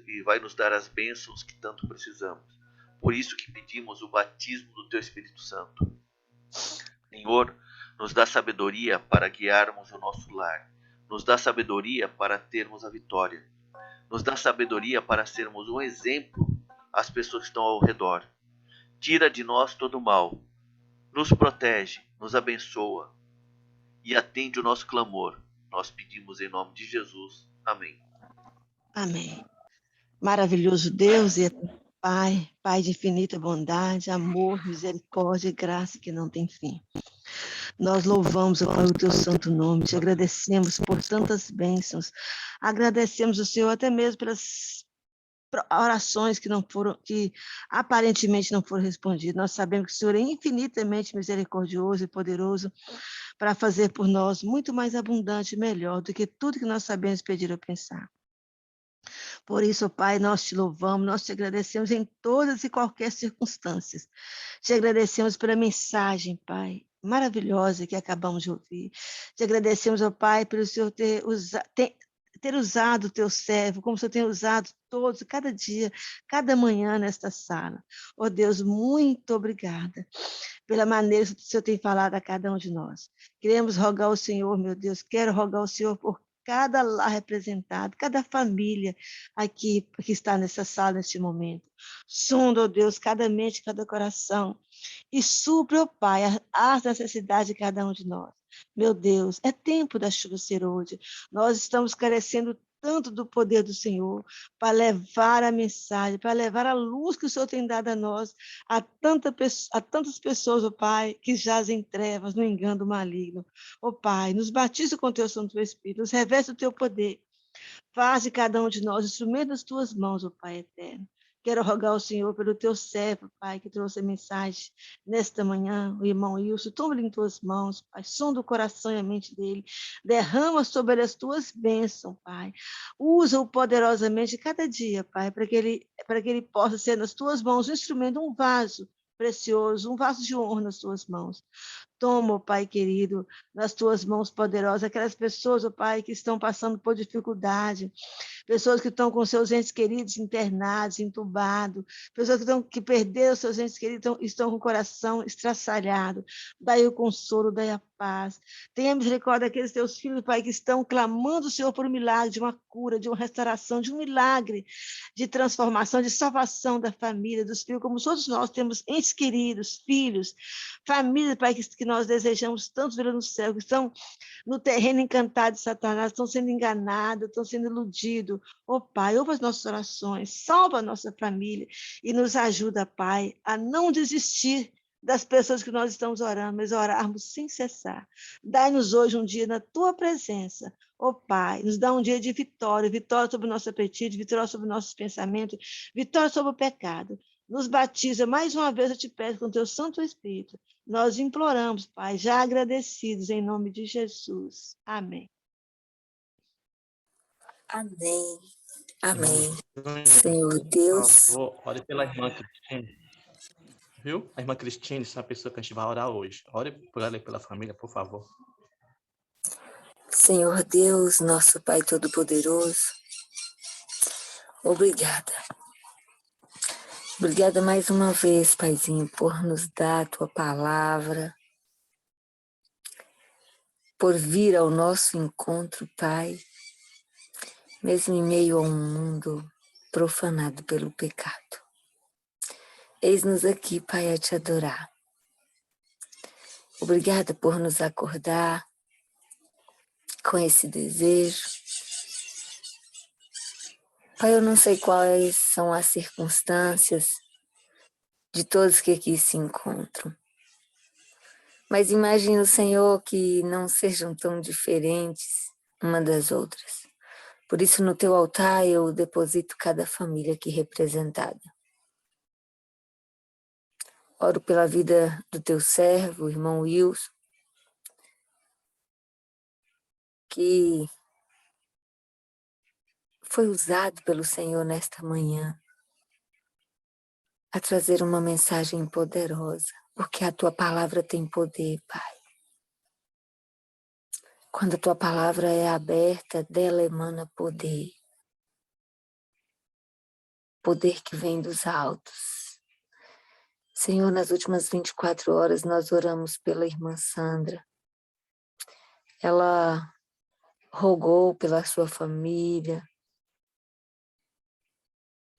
e vai nos dar as bênçãos que tanto precisamos. Por isso que pedimos o batismo do Teu Espírito Santo. Senhor, nos dá sabedoria para guiarmos o nosso lar. Nos dá sabedoria para termos a vitória. Nos dá sabedoria para sermos um exemplo às pessoas que estão ao redor. Tira de nós todo o mal. Nos protege, nos abençoa e atende o nosso clamor. Nós pedimos em nome de Jesus. Amém. Amém. Maravilhoso Deus e Pai, Pai de infinita bondade, amor, misericórdia e graça que não tem fim. Nós louvamos, ó Pai, o teu santo nome, te agradecemos por tantas bênçãos, agradecemos o Senhor até mesmo pelas orações que aparentemente não foram respondidas. Nós sabemos que o Senhor é infinitamente misericordioso e poderoso para fazer por nós muito mais abundante e melhor do que tudo que nós sabemos pedir ou pensar. Por isso, ó Pai, nós te louvamos, nós te agradecemos em todas e qualquer circunstâncias. Te agradecemos pela mensagem, Pai, maravilhosa que acabamos de ouvir. Te agradecemos, ó Pai, pelo Senhor ter usado o teu servo, como o Senhor tem usado todos, cada dia, cada manhã nesta sala. Ó Deus, muito obrigada pela maneira que o Senhor tem falado a cada um de nós. Queremos rogar ao Senhor, meu Deus, quero rogar ao Senhor por cada lar representado, cada família aqui que está nessa sala neste momento. Sonda, ó Deus, cada mente, cada coração, e supre, ó Pai, as necessidades de cada um de nós. Meu Deus, é tempo da chuva ser hoje. Nós estamos carecendo tanto do poder do Senhor para levar a mensagem, para levar a luz que o Senhor tem dado a nós, a tantas pessoas, ó Pai, que jazem em trevas, no engano maligno. Ó Pai, nos batiza com o teu Santo Espírito, nos reveste o teu poder. Faz de cada um de nós instrumento das tuas mãos, ó Pai eterno. Quero rogar ao Senhor pelo teu servo, Pai, que trouxe a mensagem nesta manhã, o irmão Wilson. Toma ele em tuas mãos, Pai. Sonda o coração e a mente dele. Derrama sobre as tuas bênçãos, Pai. Usa-o poderosamente cada dia, Pai, para que ele possa ser nas tuas mãos um instrumento, um vaso precioso, um vaso de honra nas tuas mãos. Toma, ó Pai querido, nas tuas mãos poderosas, aquelas pessoas, ó Pai, que estão passando por dificuldade, pessoas que estão com seus entes queridos internados, entubados, pessoas que perderam seus entes queridos, estão com o coração estraçalhado. Dai o consolo, dai a paz. Tenha misericórdia daqueles teus filhos, Pai, que estão clamando o Senhor por um milagre, de uma cura, de uma restauração, de um milagre, de transformação, de salvação da família, dos filhos, como todos nós temos entes queridos, filhos, família, Pai, que nós desejamos tanto ver no céu, que estão no terreno encantado de Satanás, estão sendo enganados, estão sendo iludidos. Ó Pai, ouve as nossas orações, salva a nossa família e nos ajuda, Pai, a não desistir das pessoas que nós estamos orando, mas orarmos sem cessar. Dai-nos hoje um dia na Tua presença, ó Pai, nos dá um dia de vitória, vitória sobre o nosso apetite, vitória sobre nossos pensamentos, vitória sobre o pecado. Nos batiza, mais uma vez eu te peço com o Teu Santo Espírito. Nós imploramos, Pai, já agradecidos em nome de Jesus. Amém. Amém. Amém. Senhor Deus. Por favor, ore pela irmã Cristine. Viu? A irmã Cristine, essa pessoa que a gente vai orar hoje. Ore por ela e pela família, por favor. Senhor Deus, nosso Pai Todo-Poderoso, obrigada. Obrigada mais uma vez, Paizinho, por nos dar a Tua palavra, por vir ao nosso encontro, Pai, mesmo em meio a um mundo profanado pelo pecado. Eis-nos aqui, Pai, a Te adorar. Obrigada por nos acordar com esse desejo. Pai, eu não sei quais são as circunstâncias de todos que aqui se encontram, mas imagino, Senhor, que não sejam tão diferentes uma das outras. Por isso, no Teu altar, eu deposito cada família aqui representada. Oro pela vida do Teu servo, o irmão Wilson, que foi usado pelo Senhor nesta manhã a trazer uma mensagem poderosa, porque a Tua palavra tem poder, Pai. Quando a Tua palavra é aberta, dela emana poder. Poder que vem dos altos. Senhor, nas últimas 24 horas nós oramos pela irmã Sandra. Ela rogou pela sua família.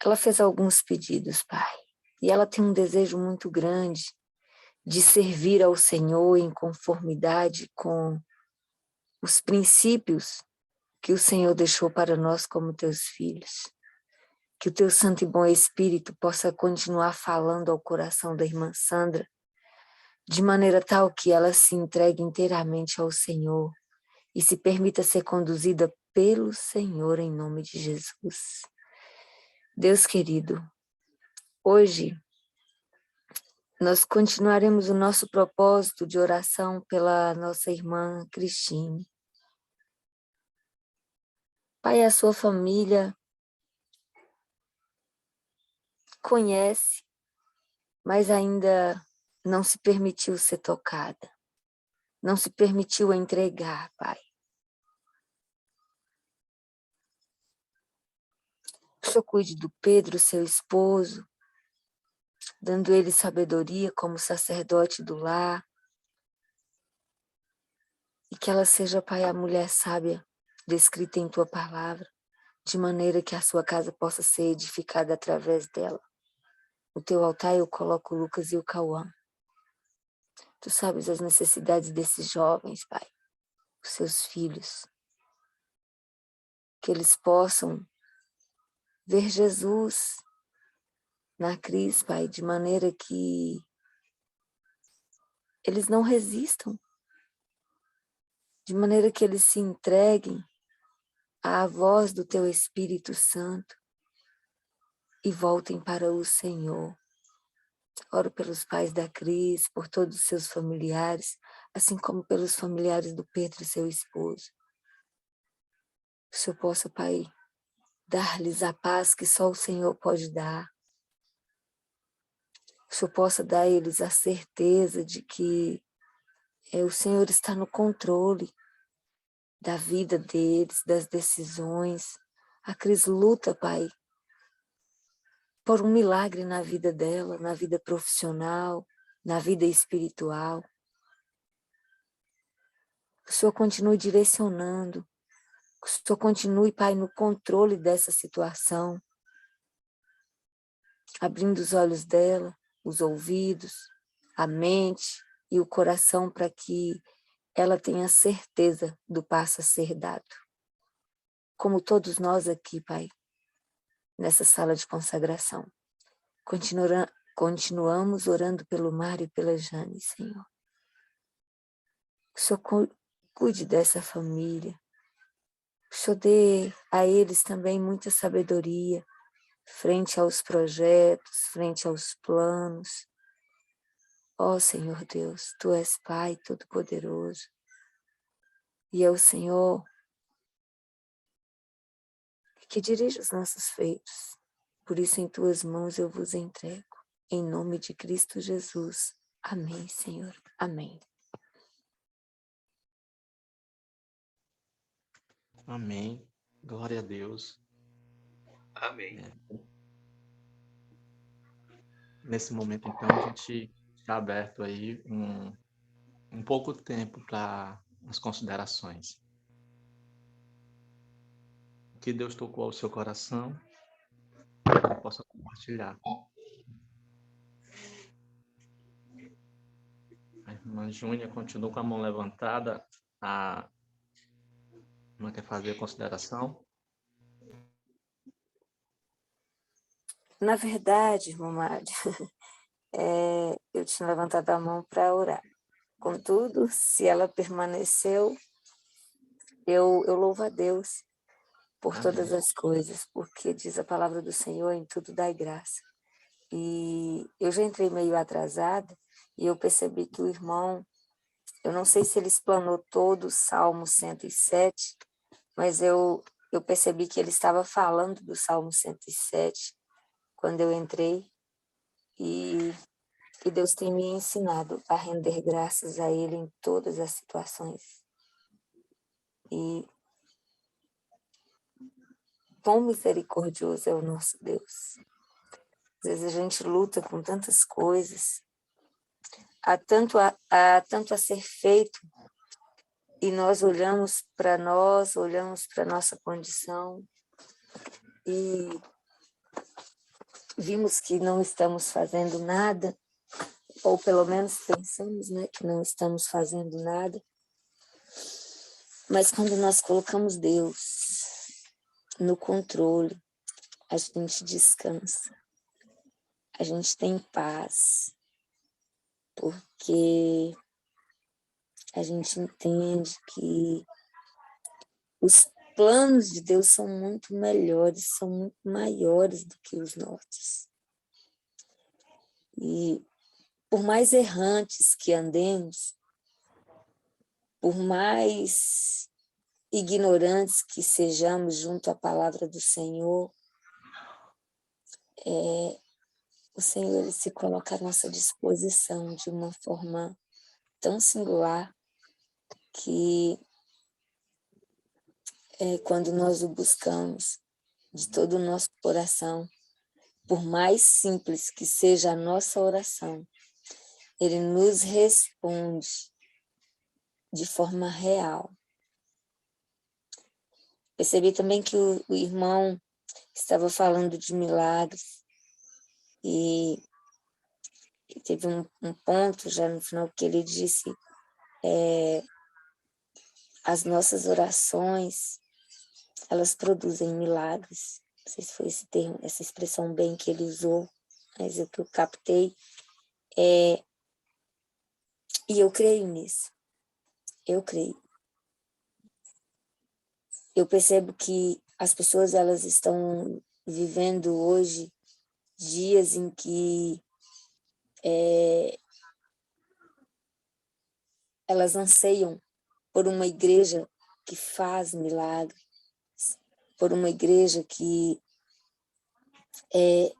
Ela fez alguns pedidos, Pai. E ela tem um desejo muito grande de servir ao Senhor em conformidade com os princípios que o Senhor deixou para nós como Teus filhos. que o teu santo e bom Espírito possa continuar falando ao coração da irmã Sandra, de maneira tal que ela se entregue inteiramente ao Senhor e se permita ser conduzida pelo Senhor em nome de Jesus. Deus querido, hoje nós continuaremos o nosso propósito de oração pela nossa irmã Cristine. Pai, a sua família conhece, mas ainda não se permitiu ser tocada, não se permitiu entregar, Pai. O Senhor cuide do Pedro, seu esposo, dando ele sabedoria como sacerdote do lar, e que ela seja, Pai, a mulher sábia descrita em Tua palavra, de maneira que a sua casa possa ser edificada através dela. No Teu altar eu coloco o Lucas e o Cauã. Tu sabes as necessidades desses jovens, Pai, os seus filhos, que eles possam ver Jesus na Cris, Pai, de maneira que eles não resistam, de maneira que eles se entreguem à voz do Teu Espírito Santo e voltem para o Senhor. Oro pelos pais da Cris, por todos os seus familiares, assim como pelos familiares do Pedro, seu esposo. Que o Senhor possa, Pai, dar-lhes a paz que só o Senhor pode dar. Que o Senhor possa dar a eles a certeza de que o Senhor está no controle da vida deles, das decisões. A Cris luta, Pai, por um milagre na vida dela, na vida profissional, na vida espiritual. Que o Senhor continue direcionando, que o Senhor continue, Pai, no controle dessa situação, abrindo os olhos dela, os ouvidos, a mente e o coração para que ela tenha certeza do passo a ser dado. Como todos nós aqui, Pai, nessa sala de consagração. Continuamos orando pelo Mário e pela Jane, Senhor. Que o Senhor cuide dessa família. Que o Senhor dê a eles também muita sabedoria frente aos projetos, frente aos planos. Ó Senhor Deus, Tu és Pai Todo-Poderoso. E é o Senhor que dirige os nossos feitos. Por isso, em Tuas mãos eu vos entrego. Em nome de Cristo Jesus. Amém, Senhor. Amém. Amém. Glória a Deus. Amém. Nesse momento, então, a gente está aberto aí um pouco de tempo para as considerações. O que Deus tocou ao seu coração, que possa compartilhar. A irmã Júnia continua com a mão levantada. Não quer fazer a consideração? Na verdade, irmão Mário, eu tinha levantado a mão para orar. Contudo, se ela permaneceu, eu louvo a Deus por Amém. todas as coisas, porque diz a palavra do Senhor, em tudo dai graça. E eu já entrei meio atrasada e eu percebi que o irmão, eu não sei se ele explanou todo o Salmo 107, mas eu percebi que ele estava falando do Salmo 107 quando eu entrei, e Deus tem me ensinado a render graças a Ele em todas as situações. E quão misericordioso é o nosso Deus. Às vezes a gente luta com tantas coisas, há tanto a ser feito, e nós olhamos para nossa condição e vimos que não estamos fazendo nada, ou pelo menos pensamos, né, que não estamos fazendo nada. Mas quando nós colocamos Deus no controle, a gente descansa, a gente tem paz, porque a gente entende que os planos de Deus são muito melhores, são muito maiores do que os nossos. E por mais errantes que andemos, por mais ignorantes que sejamos junto à palavra do Senhor, o Senhor ele se coloca à nossa disposição de uma forma tão singular que quando nós o buscamos de todo o nosso coração, por mais simples que seja a nossa oração, ele nos responde de forma real. Percebi também que o irmão estava falando de milagres e teve um ponto já no final que ele disse as nossas orações, elas produzem milagres. Não sei se foi esse termo, essa expressão bem que ele usou, mas o que eu captei e eu creio nisso. Eu creio. Eu percebo que as pessoas elas estão vivendo hoje dias em que elas anseiam por uma igreja que faz milagres, por uma igreja que é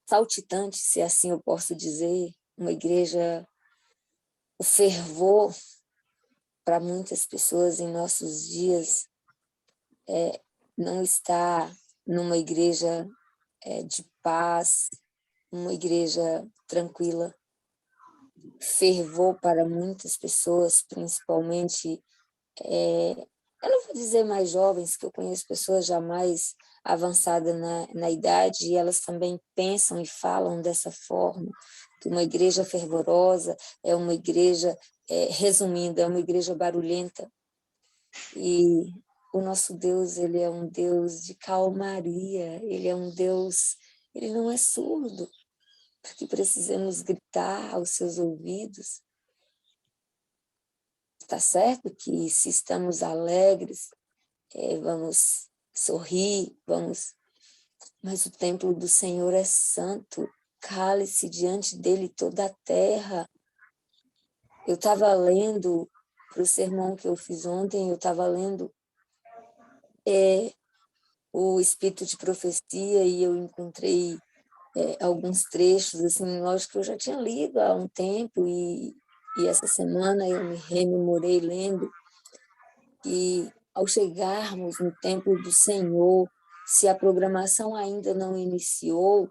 saltitante, se assim eu posso dizer, uma igreja, o fervor para muitas pessoas em nossos dias não está numa igreja de paz, uma igreja tranquila. Fervor para muitas pessoas, principalmente, eu não vou dizer mais jovens, que eu conheço pessoas já mais avançadas na idade, e elas também pensam e falam dessa forma, que uma igreja fervorosa é uma igreja, resumindo, é uma igreja barulhenta. E o nosso Deus, ele é um Deus de calmaria, ele é um Deus, ele não é surdo, porque precisamos gritar aos seus ouvidos. Está certo que se estamos alegres, vamos sorrir, mas o templo do Senhor é santo, cale-se diante dele toda a terra. Eu estava lendo, para o sermão que eu fiz ontem, eu estava lendo o Espírito de Profecia e eu encontrei alguns trechos, assim, lógico que eu já tinha lido há um tempo e essa semana eu me rememorei lendo que ao chegarmos no templo do Senhor, se a programação ainda não iniciou,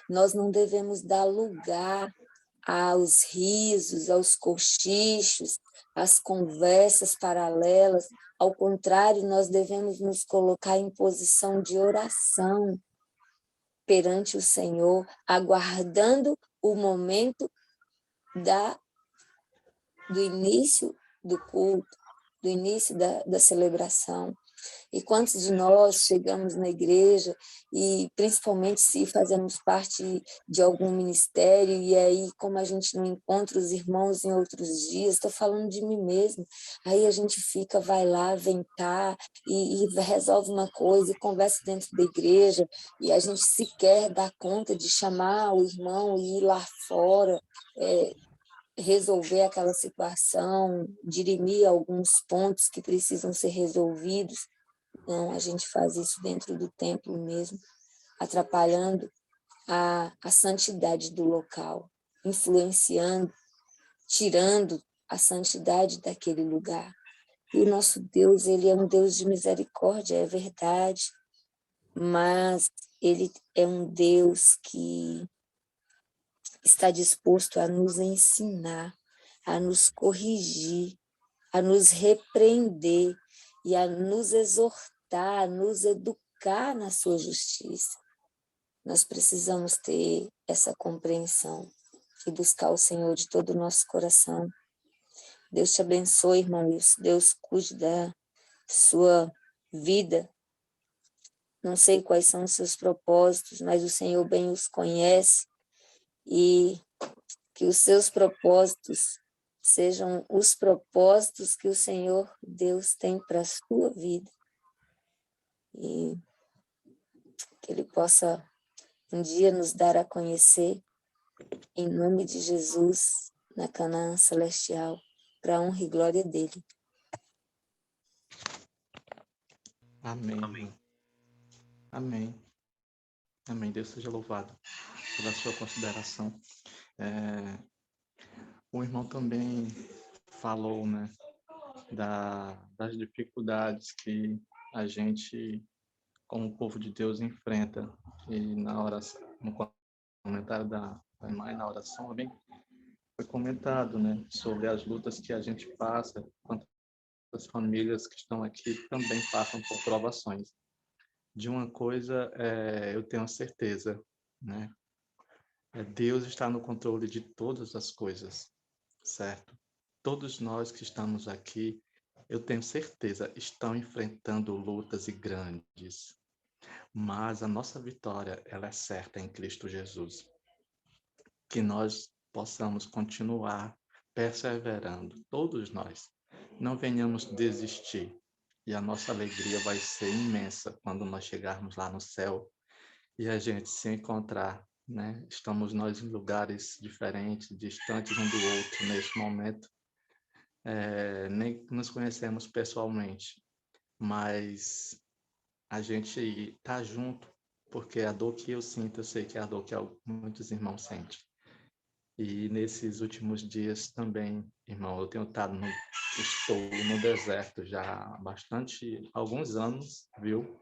nós não devemos dar lugar aos risos, aos cochichos, às conversas paralelas. Ao contrário, nós devemos nos colocar em posição de oração perante o Senhor, aguardando o momento do início do culto, do início da celebração. E quantos de nós chegamos na igreja e principalmente se fazemos parte de algum ministério e aí como a gente não encontra os irmãos em outros dias, estou falando de mim mesmo, aí a gente fica, vai lá, vem cá e resolve uma coisa e conversa dentro da igreja e a gente sequer dá conta de chamar o irmão e ir lá fora, resolver aquela situação, dirimir alguns pontos que precisam ser resolvidos. Não, a gente faz isso dentro do templo mesmo, atrapalhando a santidade do local, influenciando, tirando a santidade daquele lugar. E o nosso Deus, ele é um Deus de misericórdia, é verdade, mas ele é um Deus que está disposto a nos ensinar, a nos corrigir, a nos repreender e a nos exortar, a nos educar na sua justiça. Nós precisamos ter essa compreensão e buscar o Senhor de todo o nosso coração, Deus te abençoe, irmão Wilson. Deus cuide da sua vida. Não sei quais são os seus propósitos, mas o Senhor bem os conhece, e que os seus propósitos sejam os propósitos que o Senhor Deus tem para a sua vida. E que Ele possa um dia nos dar a conhecer, em nome de Jesus, na Canaã Celestial, para a honra e glória dEle. Amém. Amém. Irmão. Amém. Amém. Deus seja louvado pela sua consideração. O irmão também falou, né, das dificuldades que a gente, como povo de Deus, enfrenta. E na oração, no comentário da irmã, na oração também foi comentado, né, sobre as lutas que a gente passa, quantas famílias que estão aqui também passam por provações. De uma coisa eu tenho certeza, né? Deus está no controle de todas as coisas, certo? Todos nós que estamos aqui, eu tenho certeza, estão enfrentando lutas e grandes, mas a nossa vitória, ela é certa em Cristo Jesus. Que nós possamos continuar perseverando, todos nós. Não venhamos desistir. E a nossa alegria vai ser imensa quando nós chegarmos lá no céu e a gente se encontrar, né? Estamos nós em lugares diferentes, distantes um do outro nesse momento. Nem nos conhecemos pessoalmente, mas a gente está junto, porque a dor que eu sinto, eu sei que é a dor que muitos irmãos sentem. E nesses últimos dias também, irmão, estou no deserto já há alguns anos, viu?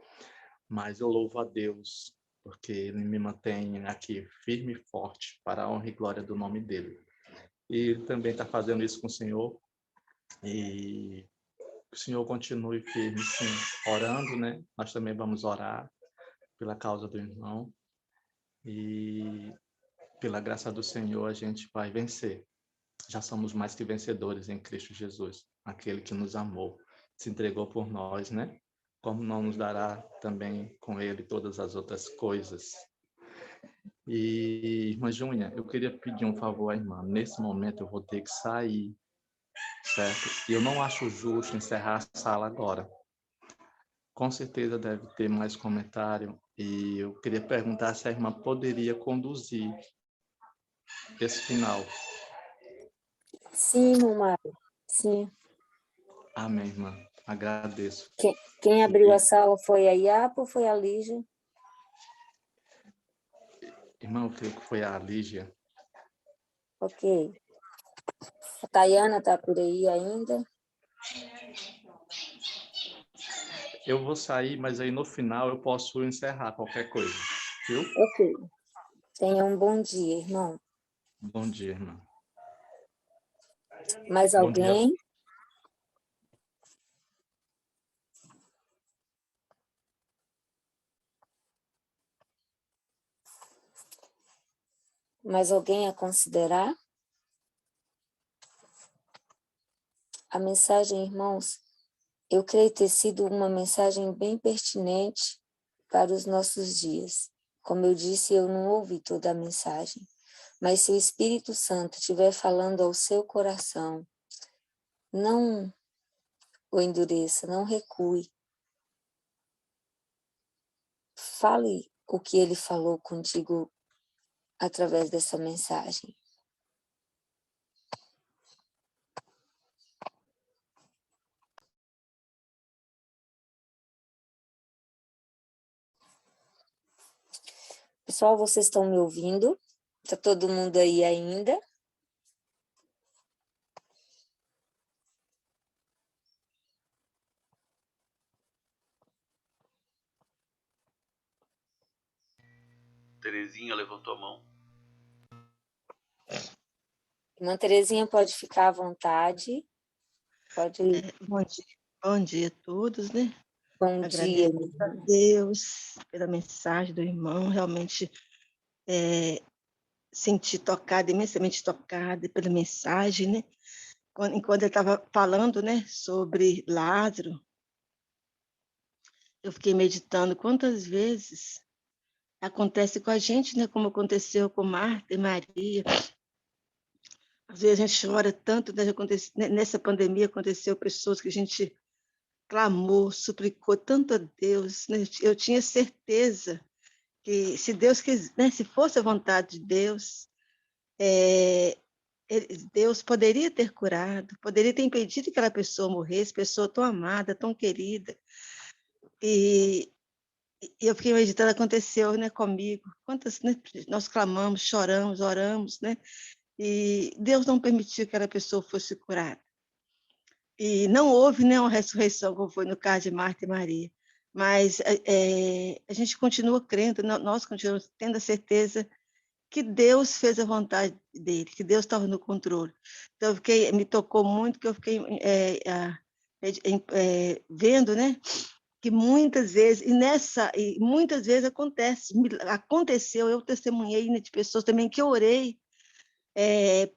Mas eu louvo a Deus, porque Ele me mantém aqui firme e forte para a honra e glória do nome dEle. E Ele também está fazendo isso com o Senhor, e o Senhor continue firme, sim, orando, né? Nós também vamos orar pela causa do irmão, e pela graça do Senhor a gente vai vencer. Já somos mais que vencedores em Cristo Jesus, aquele que nos amou, se entregou por nós, né? Como não nos dará também com ele todas as outras coisas. E, irmã Júnia, eu queria pedir um favor à irmã. Nesse momento eu vou ter que sair, certo? E eu não acho justo encerrar a sala agora. Com certeza deve ter mais comentário, e eu queria perguntar se a irmã poderia conduzir esse final. Sim, irmão Mário. Sim. Amém, irmã. Agradeço. Quem abriu a sala foi a Iapa ou foi a Lígia? Irmão, eu creio que foi a Lígia. Ok. A Tayana está por aí ainda? Eu vou sair, mas aí no final eu posso encerrar qualquer coisa, viu? Ok. Tenha um bom dia, irmão. Bom dia, irmã. Mais Bom dia. alguém? Mais alguém a considerar? A mensagem, irmãos, eu creio ter sido uma mensagem bem pertinente para os nossos dias. Como eu disse, eu não ouvi toda a mensagem, mas se o Espírito Santo estiver falando ao seu coração, não o endureça, não recue. Fale o que ele falou contigo através dessa mensagem. Pessoal, vocês estão me ouvindo? Está todo mundo aí ainda? Terezinha levantou a mão. Irmã Terezinha, pode ficar à vontade. Pode ir. Bom dia a todos, né? Bom dia. Agradeço a Deus pela mensagem do irmão, realmente senti tocada, imensamente tocada pela mensagem, né? enquanto ele estava falando, né, sobre Lázaro, eu fiquei meditando quantas vezes acontece com a gente, né, como aconteceu com Marta e Maria. Às vezes a gente chora tanto, né, nessa pandemia aconteceu pessoas que a gente clamou, suplicou tanto a Deus, né? Eu tinha certeza que se Deus quis, né, se fosse a vontade de Deus, Deus poderia ter curado, poderia ter impedido que aquela pessoa morresse, pessoa tão amada, tão querida. E eu fiquei meditando, aconteceu, né, comigo. Quantas, né, nós clamamos, choramos, oramos, né? E Deus não permitiu que aquela pessoa fosse curada. E não houve, né, uma ressurreição, como foi no caso de Marta e Maria. Mas a gente continua crendo, nós continuamos tendo a certeza que Deus fez a vontade dele, que Deus estava no controle. Então, me tocou muito, que eu fiquei vendo, né, que muitas vezes, e muitas vezes aconteceu, eu testemunhei, né, de pessoas também que eu orei,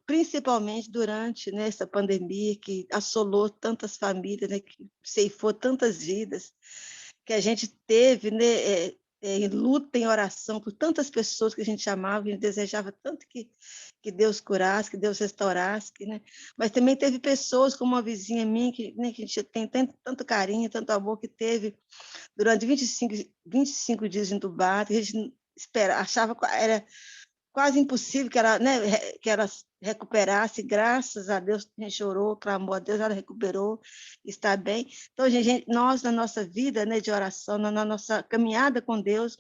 principalmente durante, né, essa pandemia que assolou tantas famílias, né, que ceifou tantas vidas, que a gente teve, né, em luta, em oração por tantas pessoas que a gente amava, a gente desejava tanto que Deus curasse, que Deus restaurasse, né? Mas também teve pessoas como uma vizinha minha, né, que a gente tem tanto carinho, tanto amor, que teve durante 25 dias entubada, que a gente achava que era quase impossível que ela recuperasse. Graças a Deus, a gente orou, clamou a Deus, ela recuperou, está bem. Então, nós, na nossa vida, né, de oração, na nossa caminhada com Deus,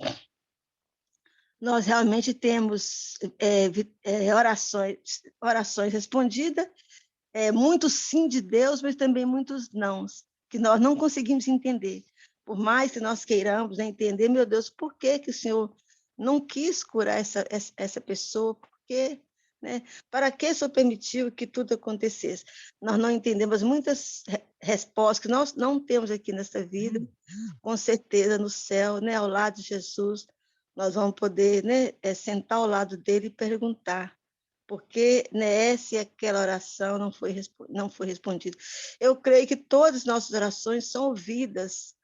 nós realmente temos orações respondidas, muitos sim de Deus, mas também muitos não, que nós não conseguimos entender. Por mais que nós queiramos, né, entender, meu Deus, por que o Senhor não quis curar essa pessoa? Por quê? Né? Para que o Senhor permitiu que tudo acontecesse? Nós não entendemos muitas respostas que nós não temos aqui nessa vida. Com certeza, no céu, né, ao lado de Jesus, nós vamos poder, né, sentar ao lado dele e perguntar porque, né, se aquela oração não foi respondida. Eu creio que todas as nossas orações são ouvidas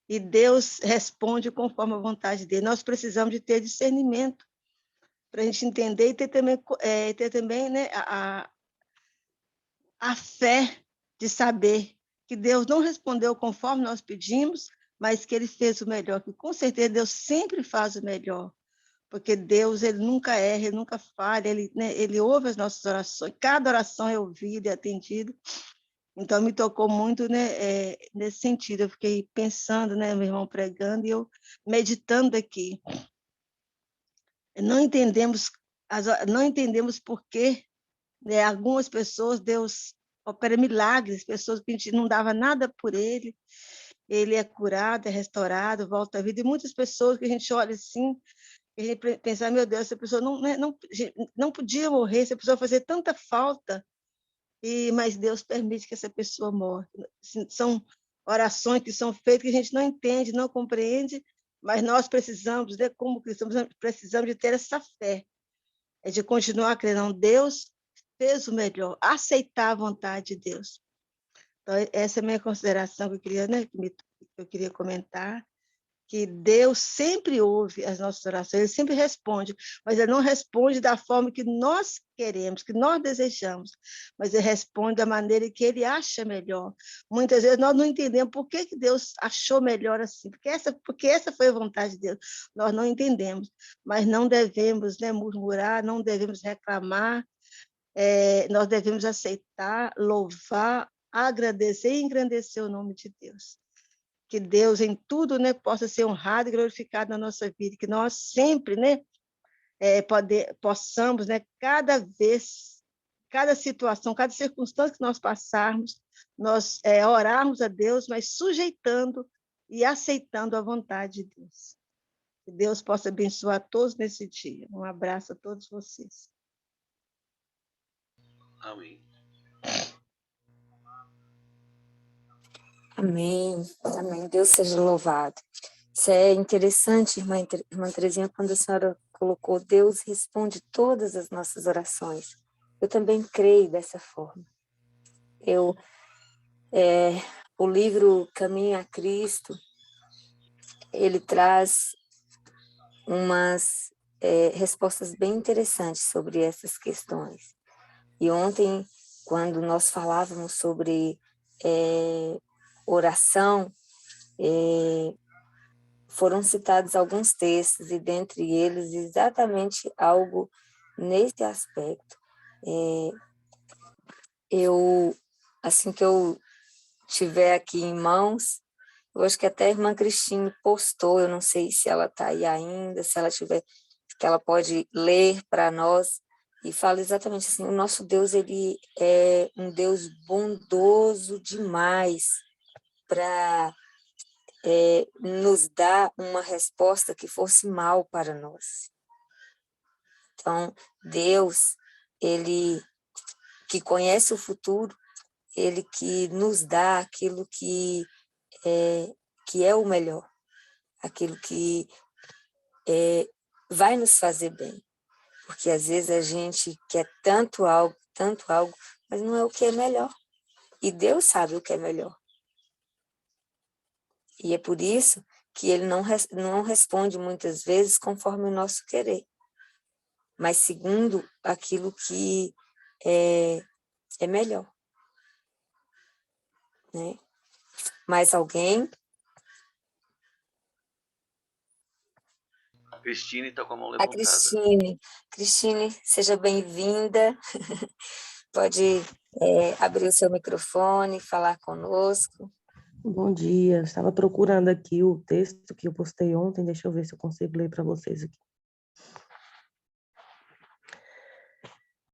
e Deus responde conforme a vontade dele. Nós precisamos de ter discernimento para a gente entender e ter também, né, a fé de saber que Deus não respondeu conforme nós pedimos, mas que ele fez o melhor, que com certeza Deus sempre faz o melhor. Porque Deus, ele nunca erra, ele nunca falha, ele ouve as nossas orações, cada oração é ouvida e atendida. Então, me tocou muito, né, nesse sentido. Eu fiquei pensando, né, meu irmão pregando, e eu meditando aqui. Não entendemos por que, né, algumas pessoas, Deus opera milagres, pessoas que a gente não dava nada por ele é curado, é restaurado, volta à vida. E muitas pessoas que a gente olha assim, a gente pensar, meu Deus, essa pessoa não podia morrer, essa pessoa fazer tanta falta, mas Deus permite que essa pessoa morra. São orações que são feitas que a gente não entende, não compreende, mas nós precisamos, né, como cristãos, precisamos de ter essa fé, de continuar crendo. Deus fez o melhor, aceitar a vontade de Deus. Então, essa é a minha consideração que eu queria, né, que eu queria comentar, que Deus sempre ouve as nossas orações, ele sempre responde, mas ele não responde da forma que nós queremos, que nós desejamos, mas ele responde da maneira que ele acha melhor. Muitas vezes nós não entendemos por que Deus achou melhor assim, porque essa foi a vontade de Deus. Nós não entendemos, mas não devemos, né, murmurar, não devemos reclamar, nós devemos aceitar, louvar, agradecer e engrandecer o nome de Deus. Que Deus em tudo, né, possa ser honrado e glorificado na nossa vida, que nós sempre, né, possamos, né, cada vez, cada situação, cada circunstância que nós passarmos, nós orarmos a Deus, mas sujeitando e aceitando a vontade de Deus. Que Deus possa abençoar todos nesse dia. Um abraço a todos vocês. Amém. Amém, amém. Deus seja louvado. Isso é interessante, irmã Terezinha, quando a senhora colocou Deus responde todas as nossas orações. Eu também creio dessa forma. O livro Caminho a Cristo, ele traz umas respostas bem interessantes sobre essas questões. E ontem, quando nós falávamos sobre oração, foram citados alguns textos, e dentre eles exatamente algo nesse aspecto. Assim que eu tiver aqui em mãos, eu acho que até a irmã Cristine postou, eu não sei se ela está aí ainda, se ela tiver, que ela pode ler para nós, e fala exatamente assim: o nosso Deus, ele é um Deus bondoso demais para nos dar uma resposta que fosse mal para nós. Então, Deus, ele que conhece o futuro, ele que nos dá aquilo que é o melhor, aquilo que vai nos fazer bem. Porque às vezes a gente quer tanto algo, mas não é o que é melhor. E Deus sabe o que é melhor. E é por isso que ele não responde muitas vezes conforme o nosso querer, mas segundo aquilo que é melhor. Né? Mais alguém? A Cristine está com a mão A levantada. Cristine, seja bem-vinda. Pode abrir o seu microfone, falar conosco. Bom dia, estava procurando aqui o texto que eu postei ontem, deixa eu ver se eu consigo ler para vocês aqui.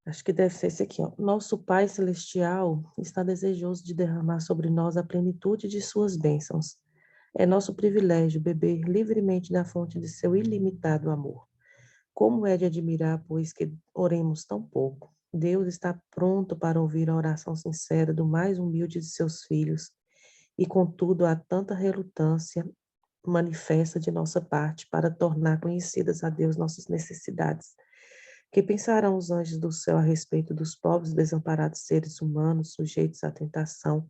Acho que deve ser esse aqui, ó. Nosso Pai Celestial está desejoso de derramar sobre nós a plenitude de suas bênçãos. É nosso privilégio beber livremente da fonte de seu ilimitado amor. Como é de admirar, pois, que oremos tão pouco. Deus está pronto para ouvir a oração sincera do mais humilde de seus filhos, e, contudo, há tanta relutância manifesta de nossa parte para tornar conhecidas a Deus nossas necessidades. Que pensarão os anjos do céu a respeito dos pobres desamparados seres humanos sujeitos à tentação,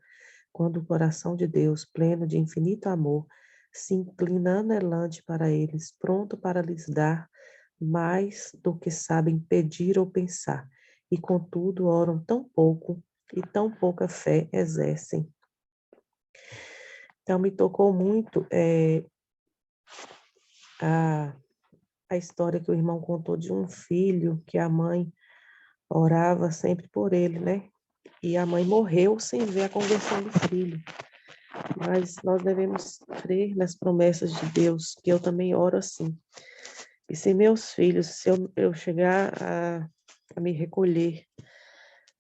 quando o coração de Deus, pleno de infinito amor, se inclina anelante para eles, pronto para lhes dar mais do que sabem pedir ou pensar, e contudo oram tão pouco e tão pouca fé exercem. Então, me tocou muito a história que o irmão contou de um filho que a mãe orava sempre por ele, né? E a mãe morreu sem ver a conversão do filho. Mas nós devemos crer nas promessas de Deus, que eu também oro assim. E se meus filhos, se eu chegar a me recolher,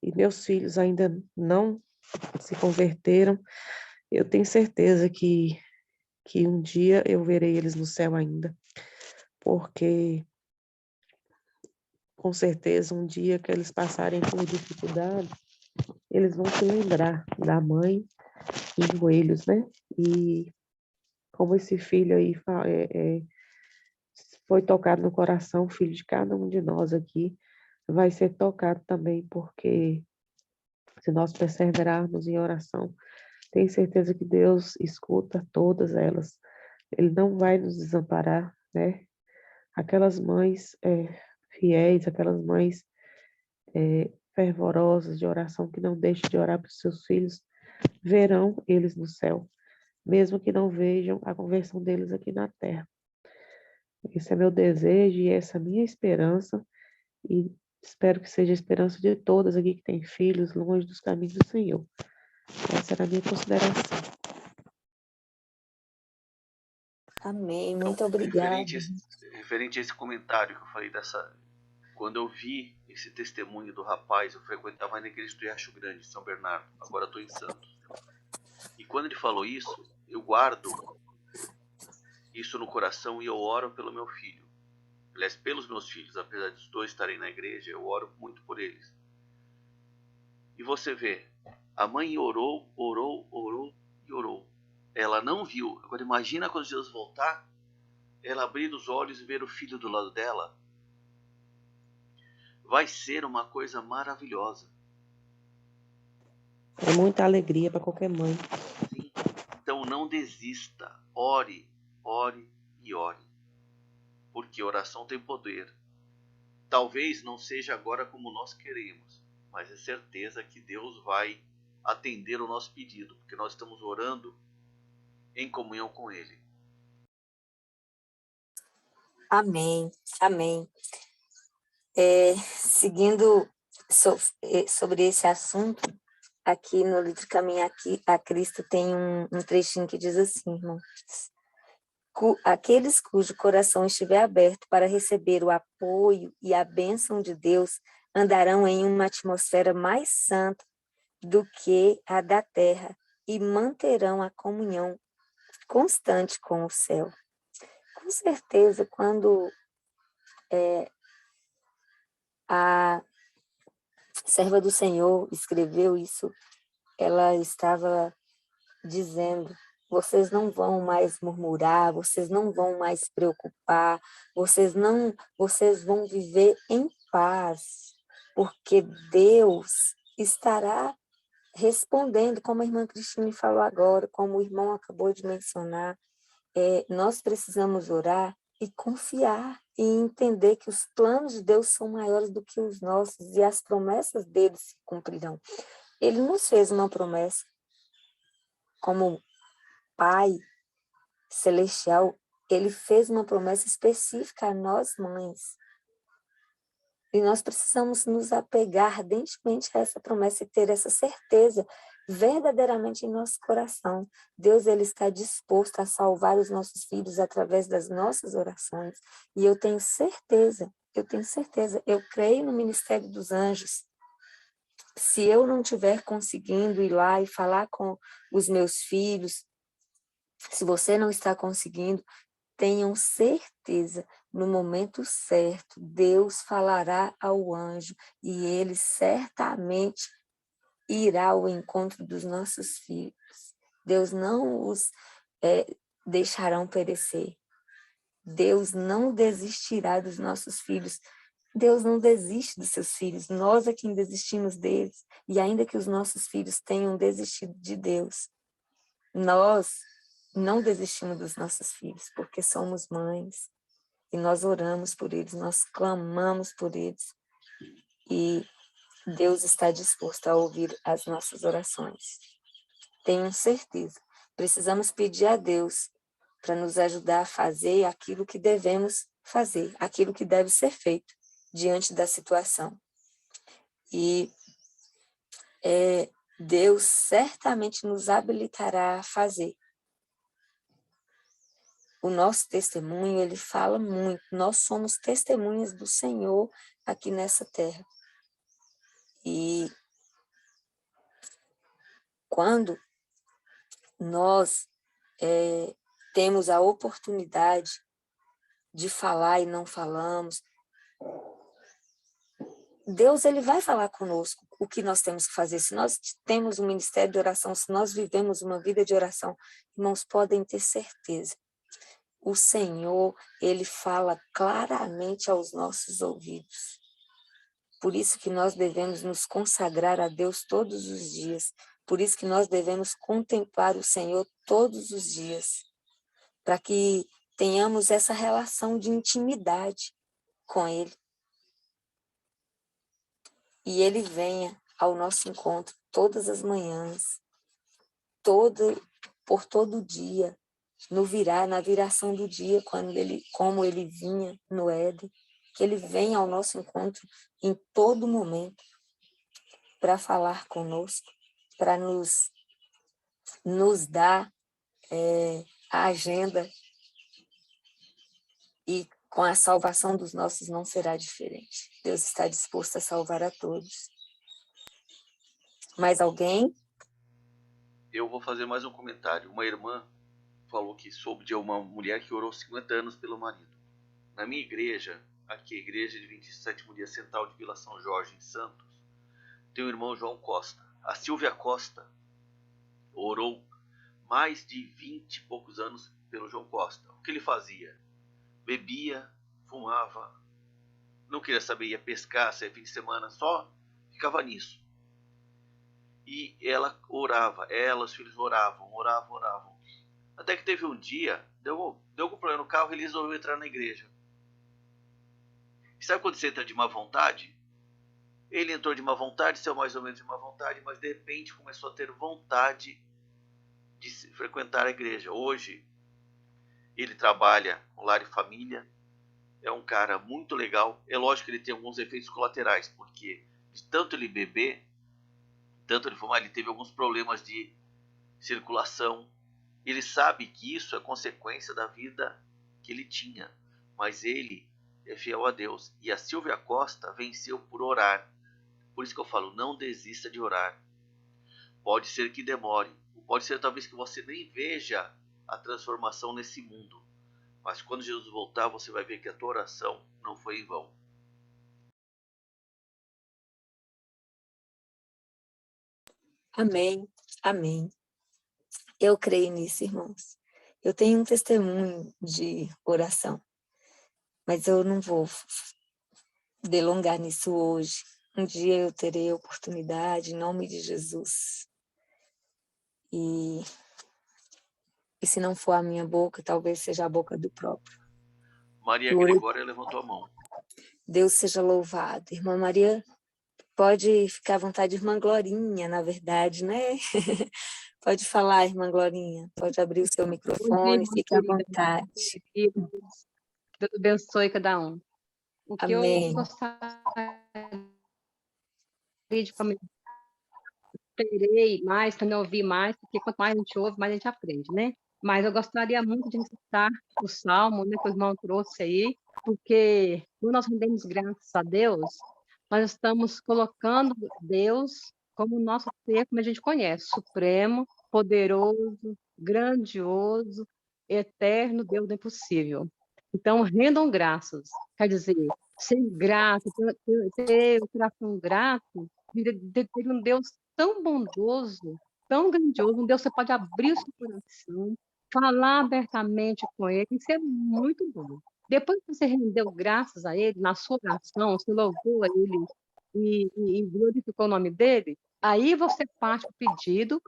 e meus filhos ainda não se converteram, eu tenho certeza que um dia eu verei eles no céu ainda, porque com certeza um dia que eles passarem por dificuldade, eles vão se lembrar da mãe e joelhos, né? E como esse filho aí foi tocado no coração, filho de cada um de nós aqui, vai ser tocado também, porque se nós perseverarmos em oração, tenho certeza que Deus escuta todas elas. Ele não vai nos desamparar, né? Aquelas mães fiéis, aquelas mães fervorosas de oração que não deixam de orar para os seus filhos, verão eles no céu, mesmo que não vejam a conversão deles aqui na terra. Esse é meu desejo e essa é a minha esperança, e espero que seja a esperança de todas aqui que têm filhos longe dos caminhos do Senhor. Essa era a minha consideração. Amém, muito Então, obrigada. referente a esse comentário que eu falei quando eu vi esse testemunho do rapaz, eu frequentava na igreja do Riacho Grande, São Bernardo, agora estou em Santos. E quando ele falou isso, eu guardo isso no coração e eu oro pelo meu filho. Aliás, pelos meus filhos, apesar dos dois estarem na igreja, eu oro muito por eles. E você vê, a mãe orou, orou, orou e orou. Ela não viu. Agora imagina quando Jesus voltar, ela abrir os olhos e ver o filho do lado dela. Vai ser uma coisa maravilhosa. É muita alegria para qualquer mãe. Sim. Então não desista. Ore, ore e ore. Porque oração tem poder. Talvez não seja agora como nós queremos, mas é certeza que Deus vai atender o nosso pedido, porque nós estamos orando em comunhão com Ele. Amém, amém. Seguindo sobre esse assunto, aqui no livro Caminhar a Cristo tem um trechinho que diz assim, irmão: aqueles cujo coração estiver aberto para receber o apoio e a bênção de Deus andarão em uma atmosfera mais santa do que a da terra e manterão a comunhão constante com o céu. Com certeza, quando a serva do Senhor escreveu isso, ela estava dizendo: vocês não vão mais murmurar, vocês não vão mais se preocupar, vocês vão viver em paz, porque Deus estará respondendo, como a irmã Cristine falou agora, como o irmão acabou de mencionar. Nós precisamos orar e confiar e entender que os planos de Deus são maiores do que os nossos e as promessas dele se cumprirão. Ele nos fez uma promessa como Pai Celestial, ele fez uma promessa específica a nós mães. E nós precisamos nos apegar ardentemente a essa promessa e ter essa certeza verdadeiramente em nosso coração. Deus, ele está disposto a salvar os nossos filhos através das nossas orações. E eu tenho certeza, eu creio no ministério dos anjos. Se eu não estiver conseguindo ir lá e falar com os meus filhos, se você não está conseguindo, tenham certeza, no momento certo, Deus falará ao anjo e ele certamente irá ao encontro dos nossos filhos. Deus não os deixarão perecer. Deus não desistirá dos nossos filhos. Deus não desiste dos seus filhos. Nós é quem desistimos deles. E ainda que os nossos filhos tenham desistido de Deus, nós não desistimos dos nossos filhos, porque somos mães. E nós oramos por eles, nós clamamos por eles. E Deus está disposto a ouvir as nossas orações. Tenham certeza. Precisamos pedir a Deus para nos ajudar a fazer aquilo que devemos fazer, aquilo que deve ser feito diante da situação. E Deus certamente nos habilitará a fazer. O nosso testemunho, ele fala muito. Nós somos testemunhas do Senhor aqui nessa terra. E quando nós temos a oportunidade de falar e não falamos, Deus, ele vai falar conosco o que nós temos que fazer. Se nós temos um ministério de oração, se nós vivemos uma vida de oração, irmãos, podem ter certeza. O Senhor, ele fala claramente aos nossos ouvidos. Por isso que nós devemos nos consagrar a Deus todos os dias. Por isso que nós devemos contemplar o Senhor todos os dias. Para que tenhamos essa relação de intimidade com Ele. E Ele venha ao nosso encontro todas as manhãs, por todo dia, na viração do dia, como Ele vinha no Éden, que Ele venha ao nosso encontro em todo momento para falar conosco, para nos dar a agenda, e com a salvação dos nossos não será diferente. Deus está disposto a salvar a todos. Mais alguém? Eu vou fazer mais um comentário. Uma irmã falou que soube de uma mulher que orou 50 anos pelo marido. Na minha igreja, aqui a igreja de 27º dia central de Vila São Jorge, em Santos, tem o irmão João Costa. A Silvia Costa orou mais de 20 e poucos anos pelo João Costa. O que ele fazia? Bebia, fumava, não queria saber, ia pescar, saia fim de semana, só ficava nisso. E ela orava, os filhos oravam. Até que teve um dia, deu algum problema no carro e ele resolveu entrar na igreja. E sabe quando você entra de má vontade? Ele entrou de má vontade, saiu mais ou menos de má vontade, mas de repente começou a ter vontade de frequentar a igreja. Hoje, ele trabalha com lar e família, é um cara muito legal. É lógico que ele tem alguns efeitos colaterais, porque de tanto ele beber, tanto ele fumar, ele teve alguns problemas de circulação. Ele sabe que isso é consequência da vida que ele tinha, mas ele é fiel a Deus. E a Silvia Costa venceu por orar. Por isso que eu falo, não desista de orar. Pode ser que demore, pode ser talvez que você nem veja a transformação nesse mundo, mas quando Jesus voltar, você vai ver que a tua oração não foi em vão. Amém, amém. Eu creio nisso, irmãos. Eu tenho um testemunho de oração, mas eu não vou delongar nisso hoje. Um dia eu terei a oportunidade, em nome de Jesus. E se não for a minha boca, talvez seja a boca do próprio. Maria Gregória levantou a mão. Deus seja louvado. Irmã Maria, pode ficar à vontade, irmã Glorinha, na verdade, né? Pode falar, irmã Glorinha. Pode abrir o seu microfone, fique à vontade. Deus abençoe cada um. O que Amém. eu gostaria de comentar, esperei mais, para me ouvir mais, porque quanto mais a gente ouve, mais a gente aprende, né? Mas eu gostaria muito de citar o Salmo, né, que o irmão trouxe aí, porque quando nós rendemos graças a Deus, nós estamos colocando Deus como o nosso ser, como a gente conhece, supremo, poderoso, grandioso, eterno, Deus do impossível. Então, rendam graças, quer dizer, ser grato, ter o coração grato, de ter um Deus tão bondoso, tão grandioso, um Deus que você pode abrir o seu coração, falar abertamente com Ele, isso é muito bom. Depois que você rendeu graças a Ele, na sua oração, você louvou a Ele e glorificou o nome dEle, aí você parte para o pedido,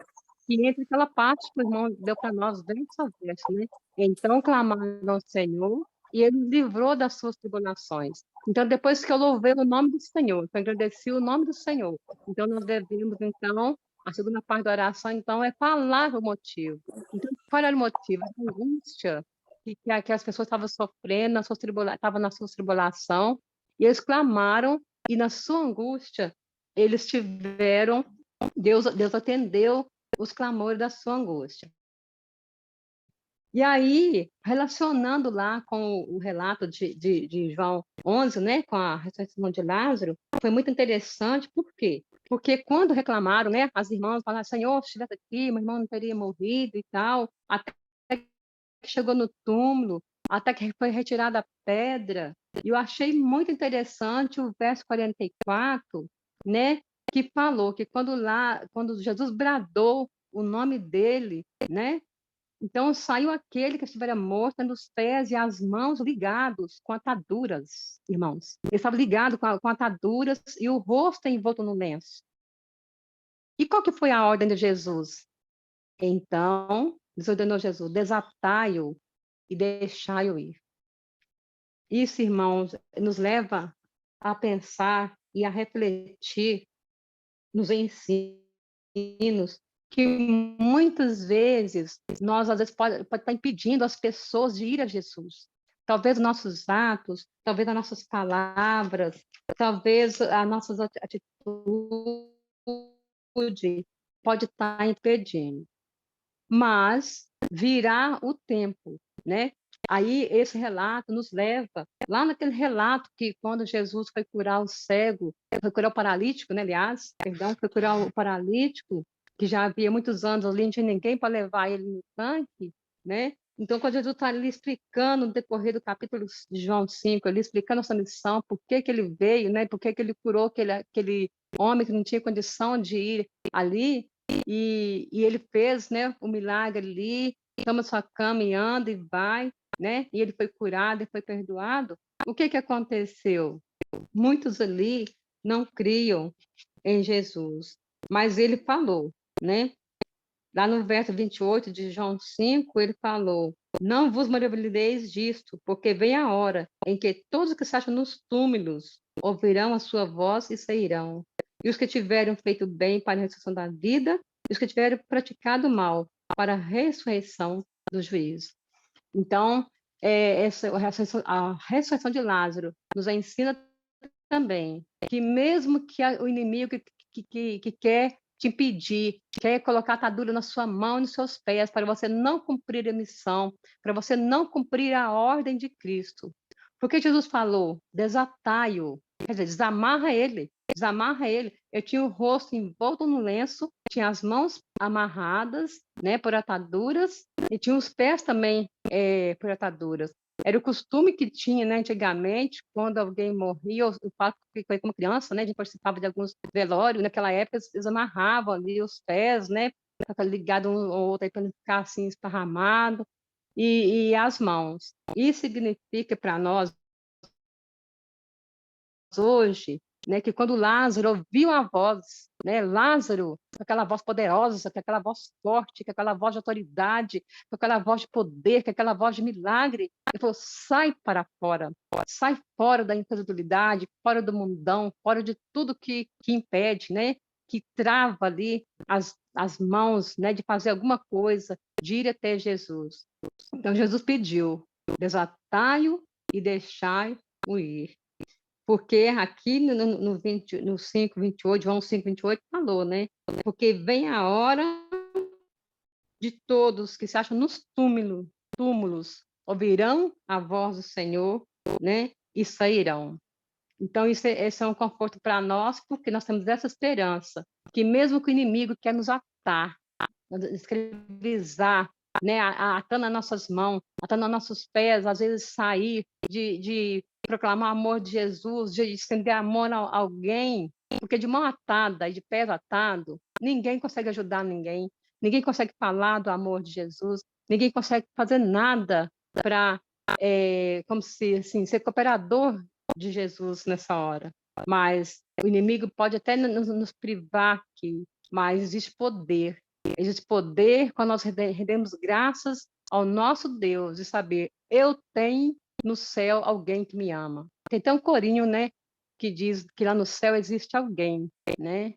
e entra aquela parte que o irmão deu para nós, verso a verso, né? Então clamaram ao Senhor, e Ele nos livrou das suas tribulações. Então, depois que eu louvei o nome do Senhor, que eu agradeci o nome do Senhor, então nós devemos, então, a segunda parte da oração, então, é falar o motivo. Então, qual era o motivo? A angústia que as pessoas estavam sofrendo, estavam na sua tribulação, e eles clamaram, e na sua angústia, eles tiveram, Deus atendeu os clamores da sua angústia. E aí, relacionando lá com o relato de João 11, né, com a ressurreição de Lázaro, foi muito interessante, por quê? Porque quando reclamaram, né, as irmãs falaram, Senhor, se estivesse aqui, meu irmão não teria morrido e tal, até que chegou no túmulo, até que foi retirada a pedra. E eu achei muito interessante o verso 44, né, que falou que quando Jesus bradou o nome dele, né, então saiu aquele que estivera morto, tendo os pés e as mãos ligados com ataduras, irmãos. Ele estava ligado com ataduras e o rosto envolto no lenço. E qual que foi a ordem de Jesus? Então, desordenou Jesus, desatai-o e deixai-o ir. Isso, irmãos, nos leva a pensar e a refletir nos ensinos que muitas vezes nós, às vezes, pode estar impedindo as pessoas de ir a Jesus. Talvez nossos atos, talvez as nossas palavras, talvez as nossas atitudes pode estar impedindo. Mas virá o tempo, né? Aí esse relato nos leva lá naquele relato que quando Jesus foi curar o cego, foi curar o paralítico, né? Aliás, perdão, foi curar o paralítico, que já havia muitos anos ali, não tinha ninguém para levar ele no tanque, né? Então, quando Jesus está ali explicando no decorrer do capítulo de João 5, ali explicando essa missão, por que que ele veio, né? Por que que ele curou aquele homem que não tinha condição de ir ali, e ele fez, né, o milagre ali, toma sua cama e anda e vai, né? E ele foi curado e foi perdoado. O que que aconteceu? Muitos ali não criam em Jesus. mas ele falou, né? Lá no verso 28 de João 5, ele falou: não vos maravilheis disto, porque vem a hora em que todos que se acham nos túmulos ouvirão a sua voz e sairão. E os que tiverem feito bem para a ressurreição da vida, e os que tiverem praticado mal para a ressurreição do juízo. Então, a ressurreição de Lázaro nos ensina também que mesmo que o inimigo que quer te impedir, quer colocar atadura na sua mão e nos seus pés, para você não cumprir a missão, para você não cumprir a ordem de Cristo. Porque Jesus falou, desatai-o, quer dizer, desamarra ele. Eu tinha o rosto envolto no lenço, tinha as mãos amarradas, né, por ataduras, e tinha os pés também por ataduras. Era o costume que tinha, né, antigamente, quando alguém morria, o fato que foi como criança, né, a gente participava de alguns velórios, naquela época eles amarravam ali os pés, né, ligado um ao outro, para não ficar assim esparramado, e as mãos. Isso significa para nós hoje, né, que quando Lázaro ouviu a voz, né, Lázaro, com aquela voz poderosa, com aquela voz forte, com aquela voz de autoridade, com aquela voz de poder, com aquela voz de milagre, ele falou: sai para fora, sai fora da incredulidade, fora do mundão, fora de tudo que impede, né, que trava ali as mãos, né, de fazer alguma coisa, de ir até Jesus. Então Jesus pediu: desatai-o e deixai-o ir. Porque aqui no 5, 28, João 5, 28, falou, né? Porque vem a hora de todos que se acham nos túmulos, ouvirão a voz do Senhor, né? E sairão. Então, esse é um conforto para nós, porque nós temos essa esperança, que mesmo que o inimigo quer nos atar, escravizar, né, atando as nossas mãos, atando os nossos pés, às vezes sair de proclamar o amor de Jesus, de estender amor a alguém, porque de mão atada e de pés atado, ninguém consegue ajudar ninguém consegue falar do amor de Jesus, ninguém consegue fazer nada para, como se, assim, ser cooperador de Jesus nessa hora. Mas o inimigo pode até nos privar aqui, mas existe poder. Existe poder quando nós rendemos graças ao nosso Deus e saber: eu tenho no céu alguém que me ama. Tem até um corinho, né, que diz que lá no céu existe alguém, né?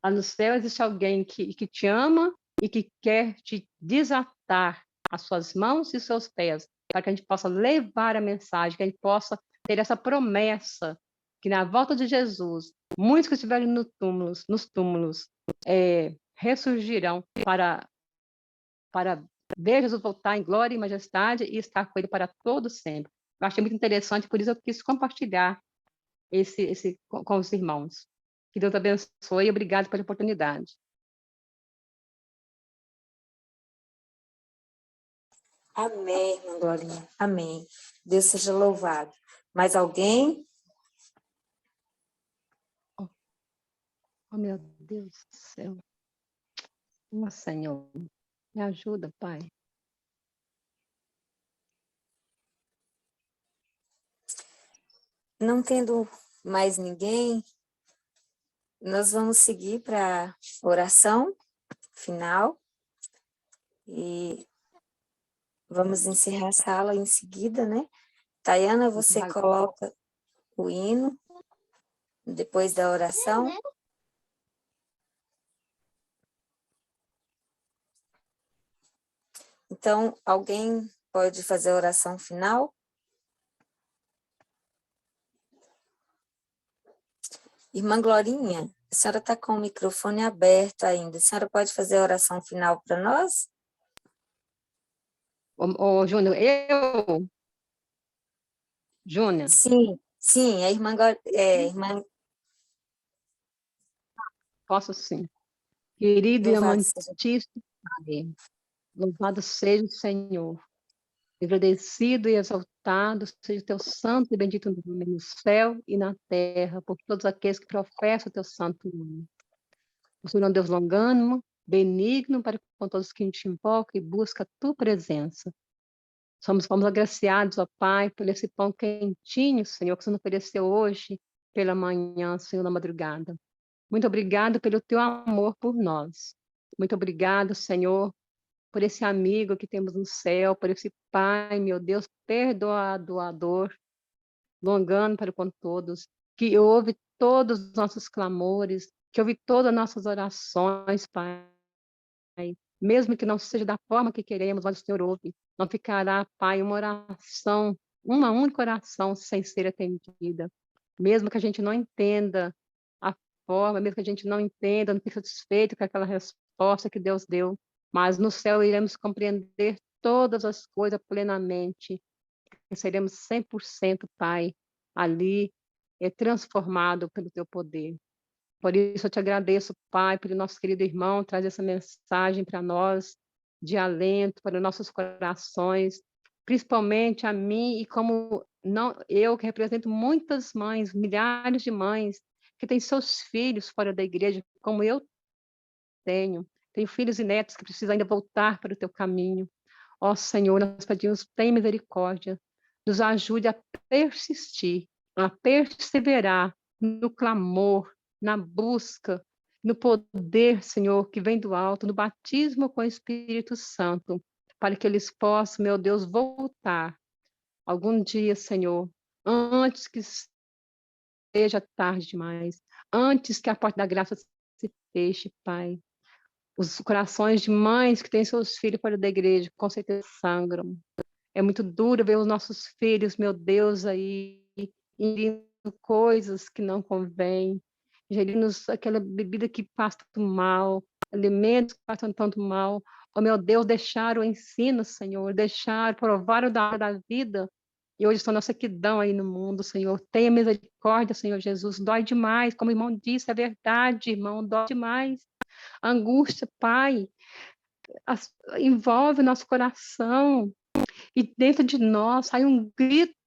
Lá no céu existe alguém que te ama e que quer te desatar as suas mãos e os seus pés, para que a gente possa levar a mensagem, que a gente possa ter essa promessa que na volta de Jesus, muitos que estiverem nos túmulos, ressurgirão para ver Jesus voltar em glória e majestade e estar com ele para todo sempre. Eu achei muito interessante, por isso eu quis compartilhar com os irmãos. Que Deus abençoe e obrigado pela oportunidade. Amém, irmã Glorinha. Amém. Deus seja louvado. Mais alguém? Oh, meu Deus do céu. Nossa, Senhor, me ajuda, Pai. Não tendo mais ninguém, nós vamos seguir para a oração final e vamos encerrar a sala em seguida, né? Tayana, você coloca o hino depois da oração. Então, alguém pode fazer a oração final? Irmã Glorinha, a senhora está com o microfone aberto ainda. A senhora pode fazer a oração final para nós? Ô, Júnior, Júnior. Sim, a irmã... Posso sim. Querido e Louvado seja amantíssimo Pai, louvado seja o Senhor. Agradecido e exaltado seja o teu santo e bendito nome no céu e na terra, por todos aqueles que professam o teu santo nome. O Senhor é um Deus longânimo, benigno para com todos que te invocam e busca a tua presença. Fomos agraciados, ó Pai, por esse pão quentinho, Senhor, que o Senhor ofereceu hoje pela manhã, Senhor, na madrugada. Muito obrigado pelo teu amor por nós. Muito obrigado, Senhor, por esse amigo que temos no céu, por esse Pai, meu Deus, perdoador, longano com todos, que ouve todos os nossos clamores, que ouve todas as nossas orações, Pai. Mesmo que não seja da forma que queremos, mas o Senhor ouve. Não ficará, Pai, uma oração, uma única oração sem ser atendida. Mesmo que a gente não entenda a forma, mesmo que a gente não entenda, não fique satisfeito com aquela resposta que Deus deu, mas no céu iremos compreender todas as coisas plenamente. E seremos 100%, Pai, ali, transformado pelo Teu poder. Por isso eu te agradeço, Pai, pelo nosso querido irmão trazer essa mensagem para nós, de alento para os nossos corações, principalmente a mim, e como não eu que represento muitas mães, milhares de mães, que têm seus filhos fora da igreja, como eu tenho filhos e netos que precisam ainda voltar para o teu caminho. Ó Senhor, nós pedimos, tem misericórdia, nos ajude a persistir, a perseverar no clamor, na busca, no poder, Senhor, que vem do alto, no batismo com o Espírito Santo, para que eles possam, meu Deus, voltar algum dia, Senhor, antes que seja tarde demais, antes que a porta da graça se feche, Pai. Os corações de mães que têm seus filhos fora da igreja, com certeza sangram. É muito duro ver os nossos filhos, meu Deus, aí, ingerindo coisas que não convêm, ingerindo aquela bebida que faz tanto mal, alimentos que fazem tanto mal. Oh, meu Deus, deixar o ensino, Senhor, deixar, provar o da água da vida, e hoje estão na sequidão aí no mundo, Senhor. Tenha misericórdia, Senhor Jesus. Dói demais, como o irmão disse, é verdade, irmão, dói demais. A angústia, Pai, envolve o nosso coração, e dentro de nós sai um grito,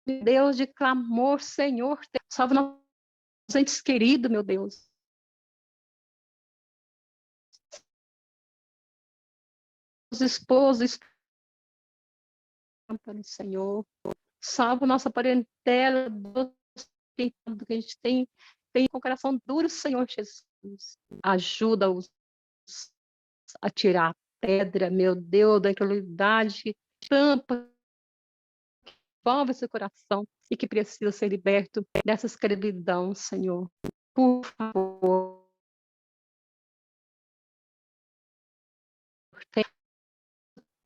Deus, de clamor, Senhor, salva nossos entes queridos, meu Deus. Os esposos, para o Senhor, salva nossa parentela, do que a gente tem com o coração duro, Senhor Jesus. Ajuda-os a tirar a pedra, meu Deus, da incredulidade, tampa, envolve esse coração e que precisa ser liberto dessa escravidão, Senhor. Por favor. Tem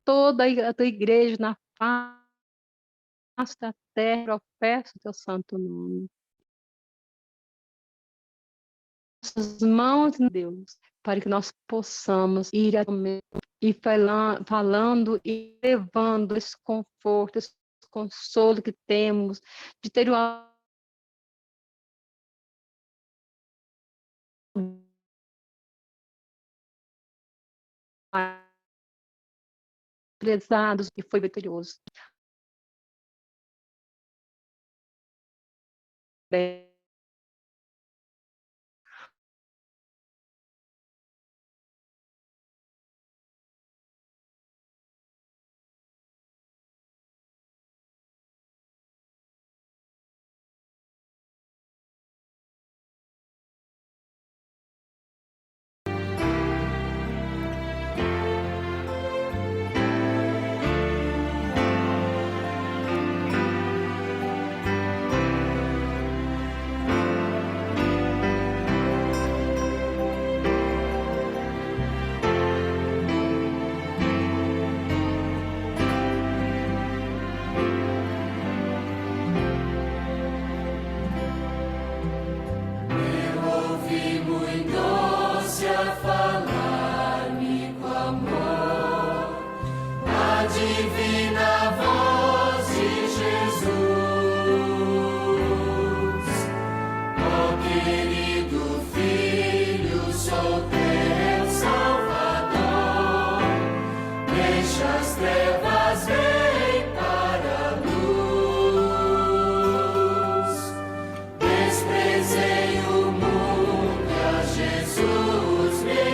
toda a tua igreja na face da terra, eu peço o teu santo nome. Nossas mãos, Deus, para que nós possamos ir e falando e levando esse conforto, esse consolo que temos, de ter o prezados e foi vitorioso. Desprezei o mundo, a Jesus me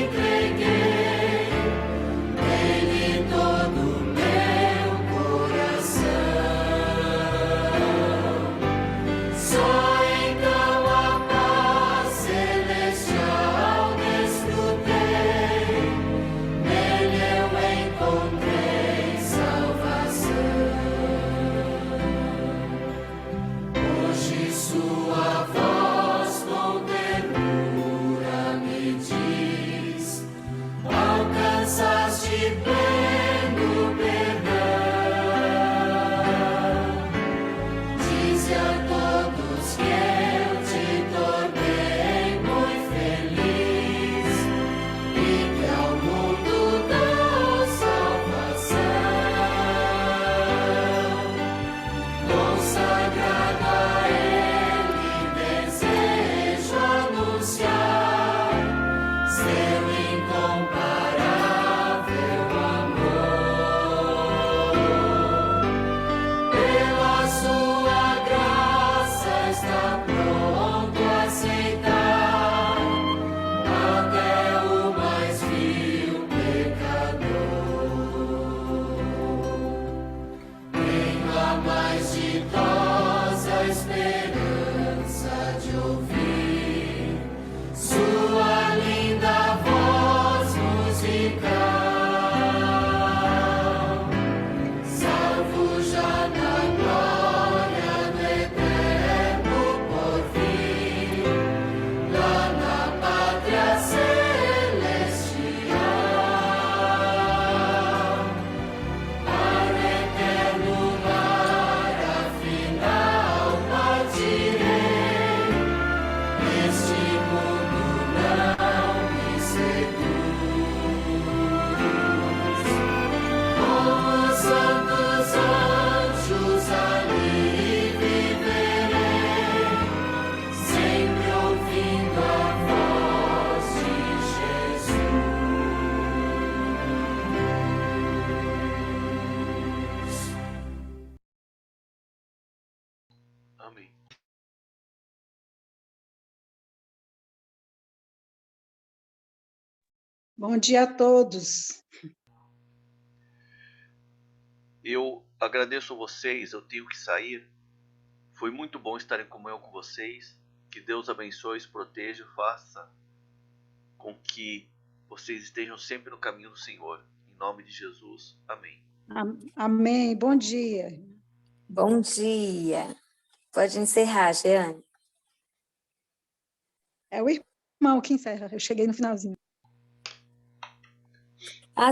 Bom dia a todos. Eu agradeço a vocês, eu tenho que sair. Foi muito bom estar em comunhão com vocês. Que Deus abençoe, os proteja, faça com que vocês estejam sempre no caminho do Senhor. Em nome de Jesus. Amém. Amém. Bom dia. Bom dia. Pode encerrar, Jeane. É o irmão que encerra. Eu cheguei no finalzinho.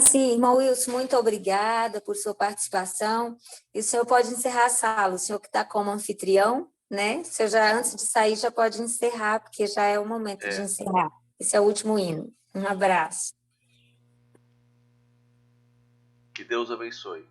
Sim, irmão Wilson, muito obrigada por sua participação. E o senhor pode encerrar a sala, o senhor que está como anfitrião, né? O senhor já, antes de sair, já pode encerrar, porque já é o momento de encerrar. Esse é o último hino. Um abraço. Que Deus abençoe.